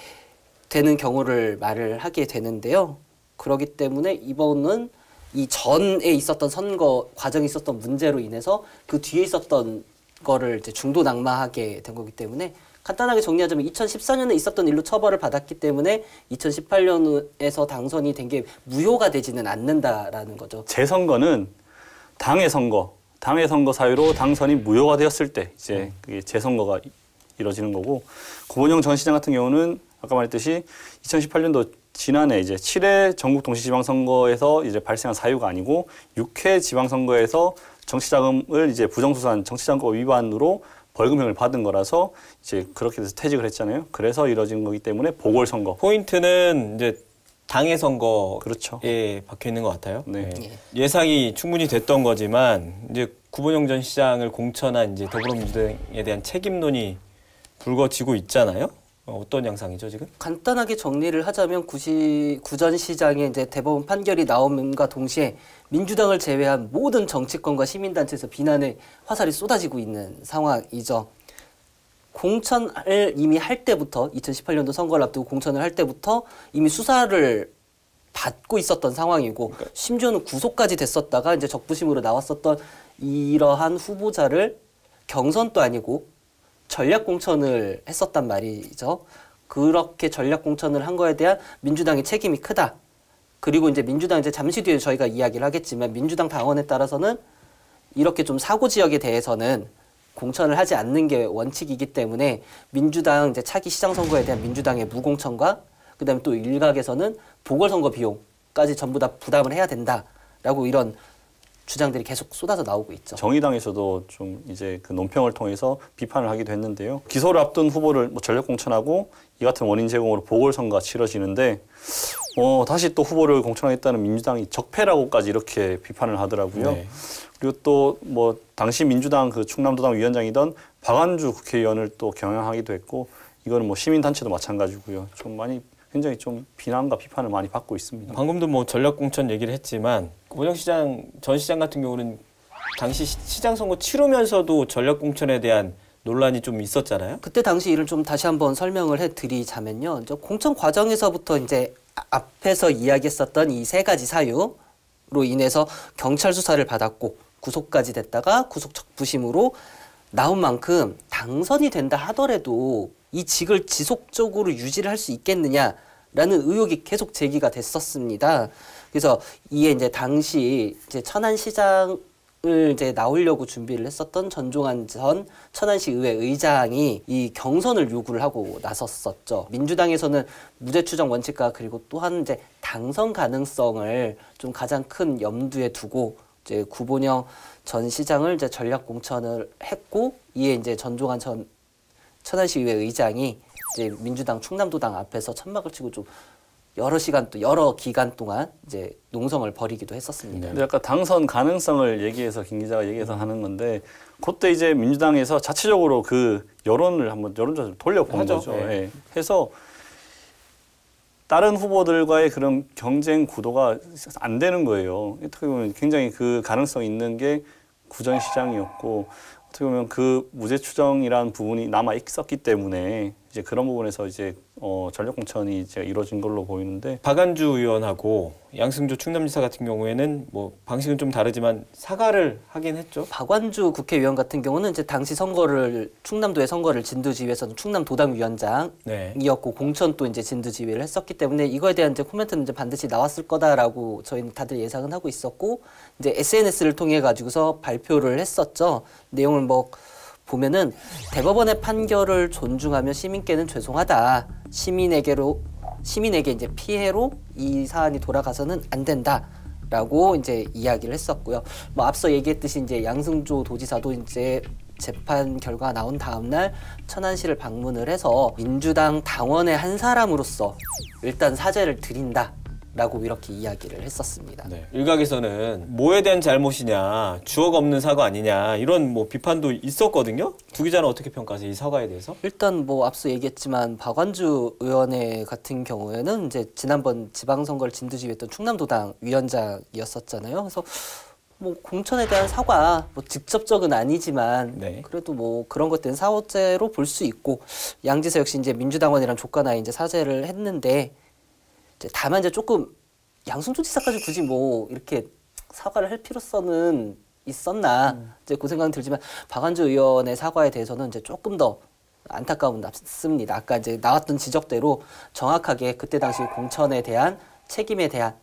되는 경우를 말을 하게 되는데요. 그렇기 때문에 이번은 이 전에 있었던 선거 과정에 있었던 문제로 인해서 그 뒤에 있었던 거를 이제 중도 낙마하게 된 거기 때문에 간단하게 정리하자면 2014년에 있었던 일로 처벌을 받았기 때문에 2018년에서 당선이 된 게 무효가 되지는 않는다라는 거죠. 재선거는 당의 선거 사유로 당선이 무효가 되었을 때 이제 그게 재선거가 이루어지는 거고 구본영 전 시장 같은 경우는 아까 말했듯이 2018년도 지난해 이제 7회 전국 동시지방선거에서 이제 발생한 사유가 아니고 6회 지방선거에서 정치자금을 이제 부정수산 정치자금법 위반으로 벌금형을 받은 거라서 이제 그렇게 돼서 퇴직을 했잖아요. 그래서 이루어진 거기 때문에 보궐선거. 포인트는 이제 당의 선거에 그렇죠. 박혀 있는 것 같아요. 네. 네. 예상이 충분히 됐던 거지만 이제 구본영 전 시장을 공천한 이제 더불어민주당에 대한 책임론이 불거지고 있잖아요. 어떤 양상이죠 지금? 간단하게 정리를 하자면 구전 시장의 이제 대법원 판결이 나옴과 동시에 민주당을 제외한 모든 정치권과 시민단체에서 비난의 화살이 쏟아지고 있는 상황이죠. 공천을 이미 할 때부터 2018년도 선거를 앞두고 공천을 할 때부터 이미 수사를 받고 있었던 상황이고 심지어는 구속까지 됐었다가 이제 적부심으로 나왔었던 이러한 후보자를 경선도 아니고 전략 공천을 했었단 말이죠. 그렇게 전략 공천을 한 거에 대한 민주당의 책임이 크다. 그리고 이제 민주당 이제 잠시 뒤에 저희가 이야기를 하겠지만 민주당 당원에 따라서는 이렇게 좀 사고 지역에 대해서는 공천을 하지 않는 게 원칙이기 때문에 민주당 이제 차기 시장 선거에 대한 민주당의 무공천과 그다음에 또 일각에서는 보궐선거 비용까지 전부 다 부담을 해야 된다라고 이런 주장들이 계속 쏟아져 나오고 있죠. 정의당에서도 좀 이제 그 논평을 통해서 비판을 하기도 했는데요. 기소를 앞둔 후보를 뭐 전력 공천하고 이 같은 원인 제공으로 보궐선거가 치러지는데 다시 또 후보를 공천하겠다는 민주당이 적폐라고까지 이렇게 비판을 하더라고요. 네. 그리고 또 뭐 당시 민주당 그 충남도당 위원장이던 박안주 국회의원을 또 경영하기도 했고 이거는 뭐 시민단체도 마찬가지고요. 좀 많이 굉장히 좀 비난과 비판을 많이 받고 있습니다. 방금도 뭐 전략 공천 얘기를 했지만 구본영 시장 전 시장 같은 경우는 당시 시장 선거 치르면서도 전략 공천에 대한 논란이 좀 있었잖아요. 그때 당시 일을 좀 다시 한번 설명을 해드리자면요. 이제 공천 과정에서부터 이제 앞에서 이야기했었던 이 세 가지 사유로 인해서 경찰 수사를 받았고 구속까지 됐다가 구속 적부심으로 나온 만큼 당선이 된다 하더라도 이 직을 지속적으로 유지를 할 수 있겠느냐라는 의혹이 계속 제기가 됐었습니다. 그래서 이에 이제 당시 이제 천안시장을 이제 나오려고 준비를 했었던 전종환 전 천안시 의회 의장이 이 경선을 요구를 하고 나섰었죠. 민주당에서는 무죄 추정 원칙과 그리고 또한 이제 당선 가능성을 좀 가장 큰 염두에 두고 이제 구본영 전 시장을 이제 전략 공천을 했고 이에 이제 전종환 전 천안시 의회 의장이 이제 민주당 충남도당 앞에서 천막을 치고 좀 여러 기간 동안 이제 농성을 벌이기도 했었습니다. 근데 아까 당선 가능성을 얘기해서 김 기자가 얘기해서 하는 건데 그때 이제 민주당에서 자체적으로 그 여론을 한번 여론조사를 돌려본 하죠. 거죠. 네. 예. 해서 다른 후보들과의 그런 경쟁 구도가 안 되는 거예요. 어떻게 보면 굉장히 그 가능성 있는 게 구전시장이었고 어떻게 보면 그 무죄 추정이라는 부분이 남아 있었기 때문에 이제 그런 부분에서 이제 전력 공천이 제가 이루어진 걸로 보이는데 박안주 의원하고 양승조 충남지사 같은 경우에는 뭐 방식은 좀 다르지만 사과를 하긴 했죠. 박완주 국회의원 같은 경우는 이제 당시 선거를 충남도의 선거를 진두지휘해서는 충남도당위원장이었고 네. 공천도 이제 진두지휘를 했었기 때문에 이거에 대한 이제 코멘트는 이제 반드시 나왔을 거다라고 저희는 다들 예상은 하고 있었고 이제 SNS를 통해 가지고서 발표를 했었죠. 내용을 뭐 보면은 대법원의 판결을 존중하며 시민께는 죄송하다. 시민에게 이제 피해로 이 사안이 돌아가서는 안 된다라고 이제 이야기를 했었고요. 뭐 앞서 얘기했듯이 이제 양승조 도지사도 이제 재판 결과가 나온 다음 날 천안시를 방문을 해서 민주당 당원의 한 사람으로서 일단 사죄를 드린다. 라고 이렇게 이야기를 했었습니다. 네. 일각에서는 뭐에 대한 잘못이냐, 주어가 없는 사과 아니냐 이런 뭐 비판도 있었거든요. 두 기자는 어떻게 평가하세요? 이 사과에 대해서? 일단 뭐 앞서 얘기했지만 박완주 의원의 같은 경우에는 이제 지난번 지방선거를 진두지휘했던 충남도당 위원장이었었잖아요. 그래서 뭐 공천에 대한 사과, 뭐 직접적은 아니지만 네. 그래도 뭐 그런 것들은 사죄로 볼 수 있고 양지사 역시 이제 민주당원이랑 조카나에 이제 사죄를 했는데. 다만 이제 조금 양승조 지사까지 굳이 뭐 이렇게 사과를 할 필요성은 있었나 이제 그 생각은 들지만 박완주 의원의 사과에 대해서는 이제 조금 더 안타까움은 남습니다. 아까 이제 나왔던 지적대로 정확하게 그때 당시 공천에 대한 책임에 대한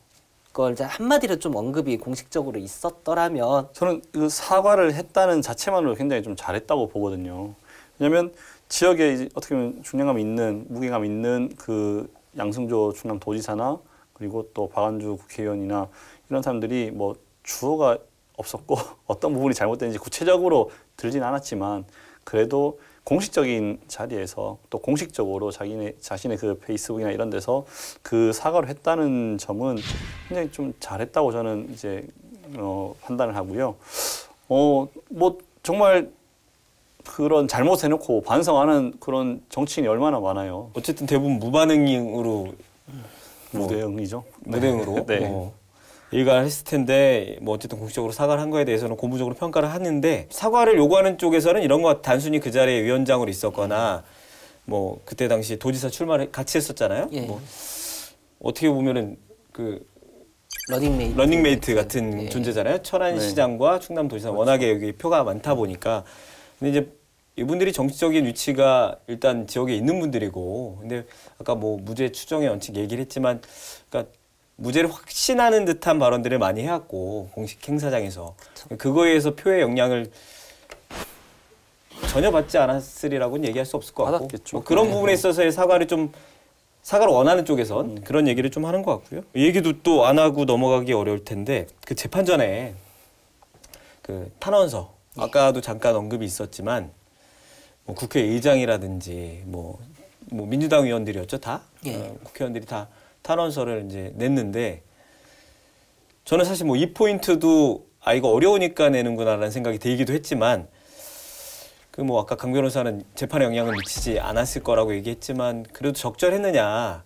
걸 이제 한마디로 좀 언급이 공식적으로 있었더라면 저는 그 사과를 했다는 자체만으로 굉장히 좀 잘했다고 보거든요. 왜냐하면 지역에 이제 어떻게 보면 중량감 있는 무게감 있는 그 양승조 충남도지사나 그리고 또 박완주 국회의원이나 이런 사람들이 뭐 주어가 없었고 어떤 부분이 잘못됐는지 구체적으로 들진 않았지만 그래도 공식적인 자리에서 또 공식적으로 자신의 그 페이스북이나 이런 데서 그 사과를 했다는 점은 굉장히 좀 잘했다고 저는 이제 판단을 하고요. 뭐 정말 그런 잘못해놓고 반성하는 그런 정치인이 얼마나 많아요. 어쨌든 대부분 무반응으로 무대응이죠. 무대응으로 네. 일관했을 텐데 뭐 어쨌든 공식적으로 사과를 한 거에 대해서는 고무적으로 평가를 하는데 사과를 요구하는 쪽에서는 이런 거 단순히 그 자리에 위원장으로 있었거나 뭐 그때 당시 도지사 출마를 같이 했었잖아요. 예. 뭐 어떻게 보면은 그 러닝메이트 같은 예. 존재잖아요. 천안시장과 충남도지사 그렇죠. 워낙에 여기 표가 많다 보니까 근데 이제 이분들이 정치적인 위치가 일단 지역에 있는 분들이고 근데 아까 뭐 무죄 추정의 원칙 얘기를 했지만 그러니까 무죄를 확신하는 듯한 발언들을 많이 해왔고 공식 행사장에서 그거에 의해서 표의 영향을 전혀 받지 않았으리라고는 얘기할 수 없을 것 같고 받았겠죠. 뭐 그런 부분에 있어서의 사과를 원하는 쪽에선 그런 얘기를 좀 하는 것 같고요. 이 얘기도 또 안 하고 넘어가기 어려울 텐데 그 재판 전에 그 탄원서 아까도 잠깐 언급이 있었지만 뭐 국회의장이라든지 뭐 민주당 의원들이었죠 다 예. 국회의원들이 다 탄원서를 이제 냈는데 저는 사실 뭐 이 포인트도 이거 어려우니까 내는구나라는 생각이 들기도 했지만 그 뭐 아까 강 변호사는 재판에 영향을 미치지 않았을 거라고 얘기했지만 그래도 적절했느냐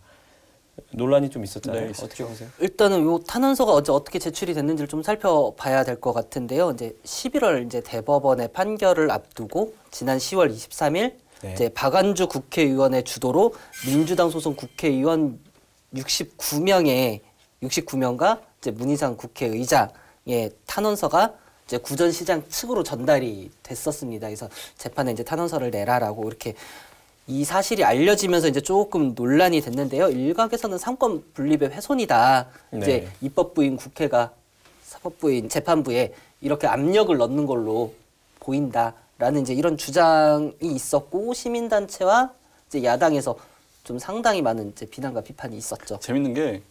논란이 좀 있었잖아요. 네, 어떻게 보세요? 일단은 요 탄원서가 어떻게 제출이 됐는지를 좀 살펴봐야 될 것 같은데요. 이제 11월 이제 대법원의 판결을 앞두고 지난 10월 23일 네. 이제 박완주 국회의원의 주도로 민주당 소속 국회의원 69명과 이제 문희상 국회의장의 탄원서가 이제 구전시장 측으로 전달이 됐었습니다. 그래서 재판에 이제 탄원서를 내라라고 이렇게 이 사실이 알려지면서 이제 조금 논란이 됐는데요. 일각에서는 상권 분립의 훼손이다. 이제 네. 입법부인 국회가 사법부인 재판부에 이렇게 압력을 넣는 걸로 보인다라는 이제 이런 주장이 있었고 시민단체와 이제 야당에서 좀 상당히 많은 이제 비난과 비판이 있었죠. 재밌는 게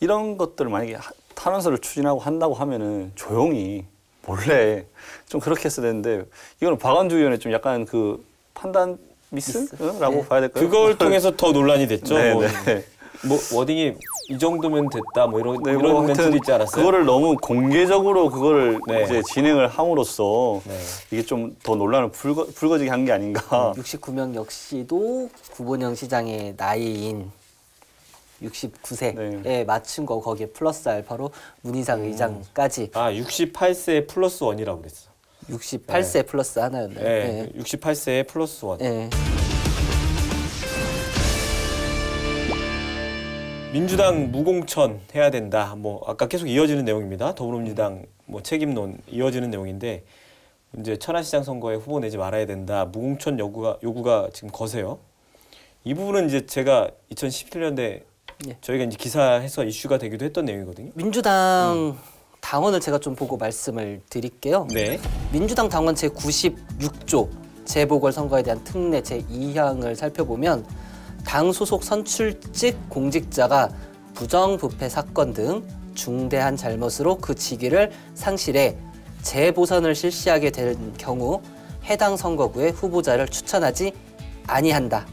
이런 것들을 만약에 탄원서를 추진하고 한다고 하면은 조용히 몰래 좀 그렇게 했어야 되는데 이거는 박완주 의원의 좀 약간 그 판단 미스라고 네. 봐야 될까요? 그걸 통해서 더 논란이 됐죠. 네, 뭐, 네. 뭐 워딩이 이 정도면 됐다 뭐 이런 네, 이런 뭐 멘트도 하여튼 있지 않았어요? 그거를 너무 공개적으로 그거를 네. 이제 진행을 함으로써 네. 이게 좀 더 논란을 불거지게 한 게 아닌가. 69명 역시도 구본영 시장의 나이인 69세에 네. 맞춘 거 거기에 플러스 알파로 문희상 의장까지 68세 플러스 1이라고 그랬어. 68세 플러스 하나였나요? 네. 68세 플러스 1. 네. 민주당 무공천 해야 된다. 뭐 아까 계속 이어지는 내용입니다. 더불어민주당 뭐 책임론 이어지는 내용인데 이제 천안시장 선거에 후보 내지 말아야 된다. 무공천 요구가 지금 거세요. 이 부분은 이제 제가 2017년에 예. 저희가 이제 기사해서 이슈가 되기도 했던 내용이거든요. 민주당 당원을 제가 좀 보고 말씀을 드릴게요. 네. 민주당 당원 제96조 재보궐선거에 대한 특례 제2항을 살펴보면 당 소속 선출직 공직자가 부정부패 사건 등 중대한 잘못으로 그 직위를 상실해 재보선을 실시하게 될 경우 해당 선거구에 후보자를 추천하지 아니한다.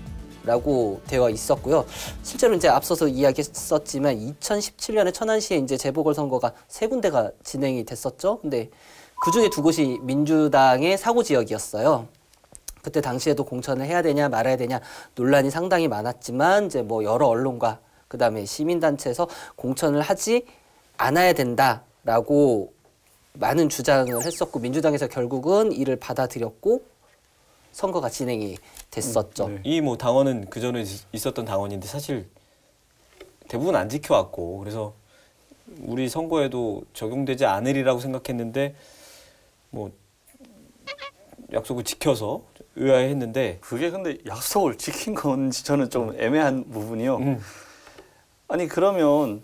라고 되어 있었고요. 실제로 이제 앞서서 이야기했었지만 2017년에 천안시에 이제 재보궐선거가 3군데가 진행이 됐었죠. 근데 그 중에 2곳이 민주당의 사고 지역이었어요. 그때 당시에도 공천을 해야 되냐 말아야 되냐 논란이 상당히 많았지만 이제 뭐 여러 언론과 그다음에 시민단체에서 공천을 하지 않아야 된다라고 많은 주장을 했었고 민주당에서 결국은 이를 받아들였고 선거가 진행이 됐었죠. 네. 이 뭐 당원은 그 전에 있었던 당원인데 사실 대부분 안 지켜왔고 그래서 우리 선거에도 적용되지 않으리라고 생각했는데 뭐 약속을 지켜서 의아해했는데 그게 근데 약속을 지킨 건지 저는 좀 애매한 부분이요. 아니 그러면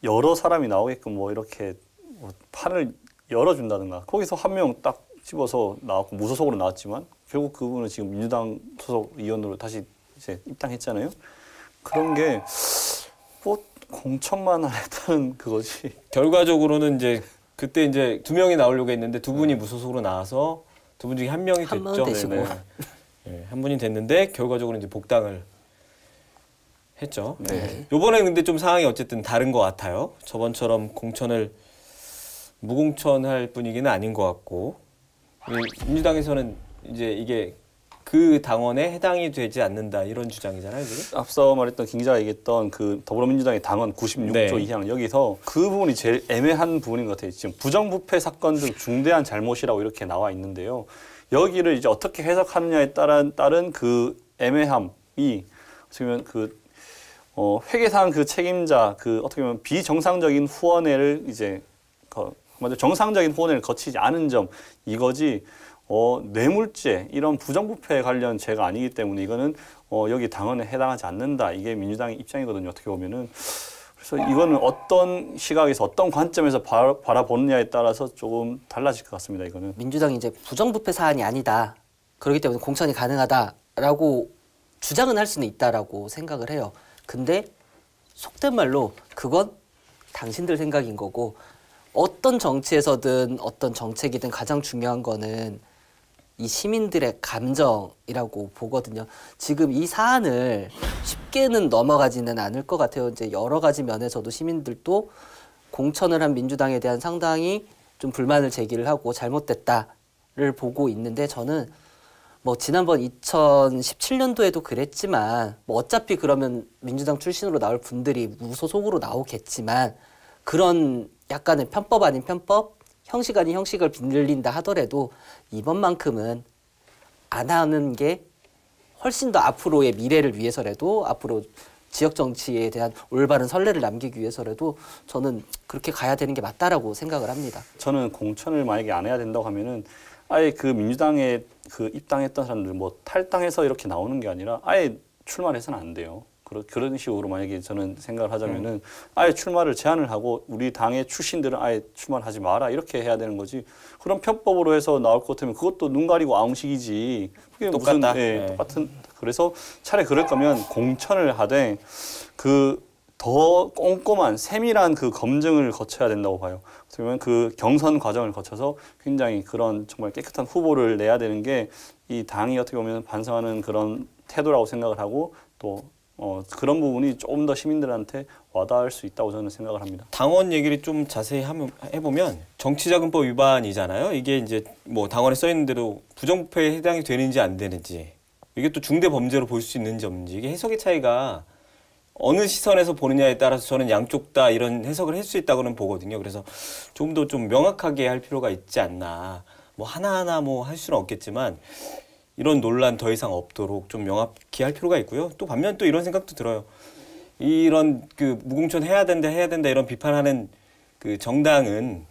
여러 사람이 나오게끔 뭐 이렇게 뭐 판을 열어준다든가 거기서 한 명 딱 집어서 나왔고 무소속으로 나왔지만 결국 그분은 지금 민주당 소속 의원으로 다시 이제 입당했잖아요. 그런 게 뭐 공천만 하랬다는 그거지. 결과적으로는 이제 그때 이제 2명이 나오려고 했는데 2분이 무소속으로 나와서 2분 중에 1명이 한 됐죠. 분 되시고. 네, 한 분이 됐는데 결과적으로 이제 복당을 했죠. 네. 요번에 근데 좀 상황이 어쨌든 다른 것 같아요. 저번처럼 공천을 무공천할 분위기는 아닌 것 같고 민주당에서는 이제 이게 그 당원에 해당이 되지 않는다 이런 주장이잖아요, 지금. 앞서 말했던 김 기자가 얘기했던 그 더불어민주당의 당원 96조 네. 2항 여기서 그 부분이 제일 애매한 부분인 것 같아요. 지금 부정부패 사건 등 중대한 잘못이라고 이렇게 나와 있는데요. 여기를 이제 어떻게 해석하느냐에 따른 그 애매함이 어떻게 보면 회계상 그 책임자 그 어떻게 보면 비정상적인 후원회를 이제 먼저 정상적인 후원회를 거치지 않은 점 이거지. 뇌물죄 이런 부정부패 관련 죄가 아니기 때문에 이거는 여기 당원에 해당하지 않는다. 이게 민주당의 입장이거든요. 어떻게 보면은. 그래서 이거는 어떤 시각에서 어떤 관점에서 바라보느냐에 따라서 조금 달라질 것 같습니다. 이거는. 민주당이 이제 부정부패 사안이 아니다. 그렇기 때문에 공천이 가능하다라고 주장은 할 수는 있다라고 생각을 해요. 근데 속된 말로 그건 당신들 생각인 거고 어떤 정치에서든 어떤 정책이든 가장 중요한 거는 이 시민들의 감정이라고 보거든요. 지금 이 사안을 쉽게는 넘어가지는 않을 것 같아요. 이제 여러 가지 면에서도 시민들도 공천을 한 민주당에 대한 상당히 좀 불만을 제기를 하고 잘못됐다를 보고 있는데 저는 뭐 지난번 2017년도에도 그랬지만 뭐 어차피 그러면 민주당 출신으로 나올 분들이 무소속으로 나오겠지만 그런 약간의 편법 아닌 편법, 형식 아닌 형식을 빌린다 하더라도 이번만큼은 안 하는 게 훨씬 더 앞으로의 미래를 위해서라도 앞으로 지역 정치에 대한 올바른 선례를 남기기 위해서라도 저는 그렇게 가야 되는 게 맞다라고 생각을 합니다. 저는 공천을 만약에 안 해야 된다고 하면은 아예 그 민주당에 그 입당했던 사람들 뭐 탈당해서 이렇게 나오는 게 아니라 아예 출마를 해서는 안 돼요. 그런 식으로 만약에 저는 생각을 하자면은 아예 출마를 제한을 하고 우리 당의 출신들은 아예 출마를 하지 마라 이렇게 해야 되는 거지. 그런 편법으로 해서 나올 것 같으면 그것도 눈 가리고 아웅식이지. 그게 똑같다. 무슨 똑같은. 그래서 차라리 그럴 거면 공천을 하되 그 더 꼼꼼한 세밀한 그 검증을 거쳐야 된다고 봐요. 그러면 그 경선 과정을 거쳐서 굉장히 그런 정말 깨끗한 후보를 내야 되는 게 이 당이 어떻게 보면 반성하는 그런 태도라고 생각을 하고 또 그런 부분이 조금 더 시민들한테 와닿을 수 있다고 저는 생각을 합니다. 당원 얘기를 좀 자세히 해보면 정치자금법 위반이잖아요. 이게 이제 뭐 당원에 써 있는 대로 부정부패에 해당이 되는지 안 되는지 이게 또 중대 범죄로 볼 수 있는지 없는지 이게 해석의 차이가 어느 시선에서 보느냐에 따라서 저는 양쪽 다 이런 해석을 할 수 있다고는 보거든요. 그래서 좀 더 좀 명확하게 할 필요가 있지 않나. 뭐 하나하나 뭐 할 수는 없겠지만 이런 논란 더 이상 없도록 좀 명확히 할 필요가 있고요. 또 반면 또 이런 생각도 들어요. 이런 그 무공천 해야 된다 이런 비판하는 그 정당은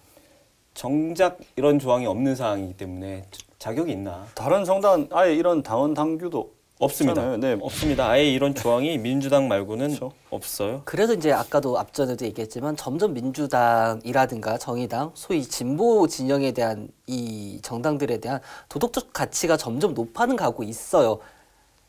정작 이런 조항이 없는 사항이기 때문에 자격이 있나? 다른 정당은 아예 이런 당원 당규도 없습니다. 없잖아요. 네. 없습니다. 아예 이런 조항이 민주당 말고는 그렇죠. 없어요. 그래서 이제 아까도 앞전에도 얘기했지만 점점 민주당이라든가 정의당, 소위 진보 진영에 대한 이 정당들에 대한 도덕적 가치가 점점 높아는 가고 있어요.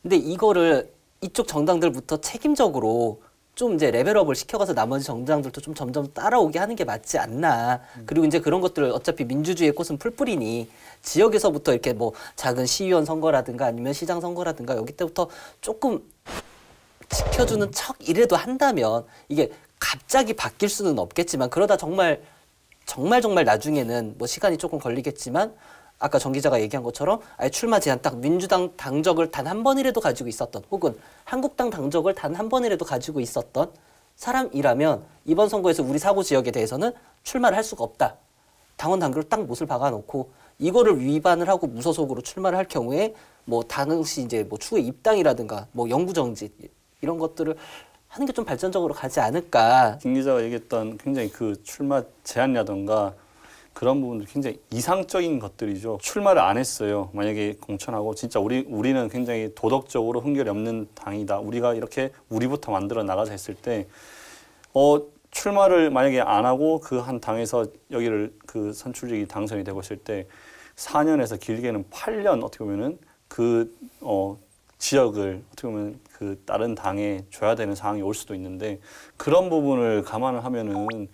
근데 이거를 이쪽 정당들부터 책임적으로 좀 이제 레벨업을 시켜가서 나머지 정당들도 좀 점점 따라오게 하는 게 맞지 않나. 그리고 이제 그런 것들을 어차피 민주주의의 꽃은 풀뿌리니 지역에서부터 이렇게 뭐 작은 시의원 선거라든가 아니면 시장 선거라든가 여기 때부터 조금 지켜주는 척 이래도 한다면 이게 갑자기 바뀔 수는 없겠지만 그러다 정말 나중에는 뭐 시간이 조금 걸리겠지만 아까 정 기자가 얘기한 것처럼 아예 출마 제한 딱 민주당 당적을 단 한 번이라도 가지고 있었던 혹은 한국당 당적을 단 한 번이라도 가지고 있었던 사람이라면 이번 선거에서 우리 사고 지역에 대해서는 출마를 할 수가 없다. 당원 당규를 딱 못을 박아놓고 이거를 위반을 하고 무소속으로 출마를 할 경우에 뭐 당시 이제 뭐 추후에 입당이라든가 뭐 영구 정지 이런 것들을 하는 게 좀 발전적으로 가지 않을까. 김 기자가 얘기했던 굉장히 그 출마 제한이라든가 그런 부분들 굉장히 이상적인 것들이죠. 출마를 안 했어요. 만약에 공천하고 진짜 우리는 굉장히 도덕적으로 흠결이 없는 당이다. 우리가 이렇게 우리부터 만들어 나가자 했을 때 출마를 만약에 안 하고 그 한 당에서 여기를 그 선출직이 당선이 되고 있을 때 4년에서 길게는 8년 어떻게 보면은 그 지역을 어떻게 보면 그 다른 당에 줘야 되는 상황이 올 수도 있는데 그런 부분을 감안을 하면은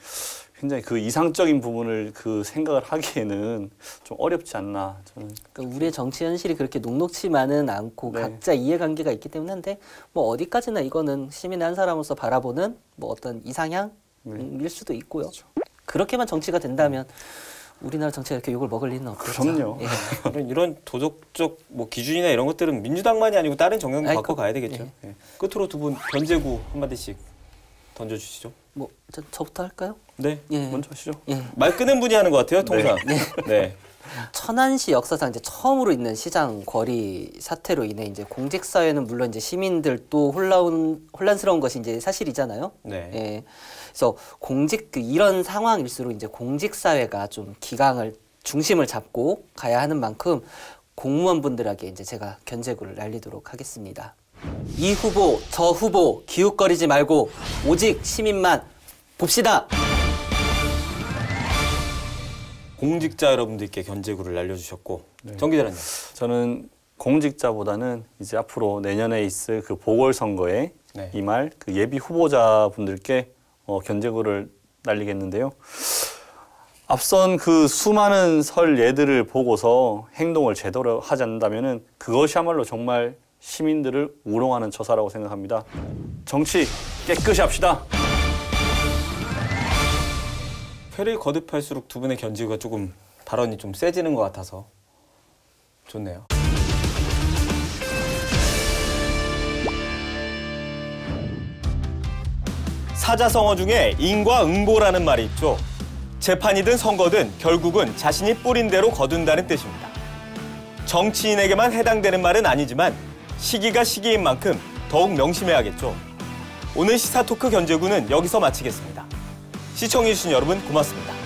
굉장히 그 이상적인 부분을 그 생각을 하기에는 좀 어렵지 않나 저는. 그러니까 우리의 정치 현실이 그렇게 녹록치만은 않고 네. 각자 이해관계가 있기 때문에 한데 뭐 어디까지나 이거는 시민의 한 사람으로서 바라보는 뭐 어떤 이상향일 수도 있고요. 그렇죠. 그렇게만 정치가 된다면 우리나라 정치가 이렇게 욕을 먹을 리는 없겠죠. 그럼요. 예. 이런 도덕적 뭐 기준이나 이런 것들은 민주당만이 아니고 다른 정당도 아이, 바꿔가야 되겠죠. 예. 끝으로 두 분 견제구 한마디씩 던져주시죠. 뭐 저부터 할까요? 네. 예. 먼저 하시죠. 예. 말 끄는 분이 하는 것 같아요, 통상. 네. 천안시 역사상 이제 처음으로 있는 시장 거리 사태로 인해 이제 공직 사회는 물론 이제 시민들도 혼란스러운 것이 이제 사실이잖아요. 네. 예. 그래서 이런 상황일수록 이제 공직 사회가 좀 기강을 중심을 잡고 가야 하는 만큼 공무원분들에게 이제 제가 견제구를 날리도록 하겠습니다. 이 후보, 저 후보 기웃거리지 말고 오직 시민만 봅시다. 공직자 여러분들께 견제구를 날려주셨고 정 기자는요? 저는 공직자보다는 이제 앞으로 내년에 있을 그 보궐선거에 네. 임할 그 예비 후보자분들께 견제구를 날리겠는데요. 앞선 그 수많은 설 예들을 보고서 행동을 제대로 하지 않는다면은 그것이야말로 정말 시민들을 우롱하는 처사라고 생각합니다. 정치 깨끗이 합시다. 회를 거듭할수록 두 분의 견제구가 조금 발언이 좀 세지는 것 같아서 좋네요. 사자성어 중에 인과응보라는 말이 있죠. 재판이든 선거든 결국은 자신이 뿌린 대로 거둔다는 뜻입니다. 정치인에게만 해당되는 말은 아니지만 시기가 시기인 만큼 더욱 명심해야겠죠. 오늘 시사토크 견제구는 여기서 마치겠습니다. 시청해주신 여러분 고맙습니다.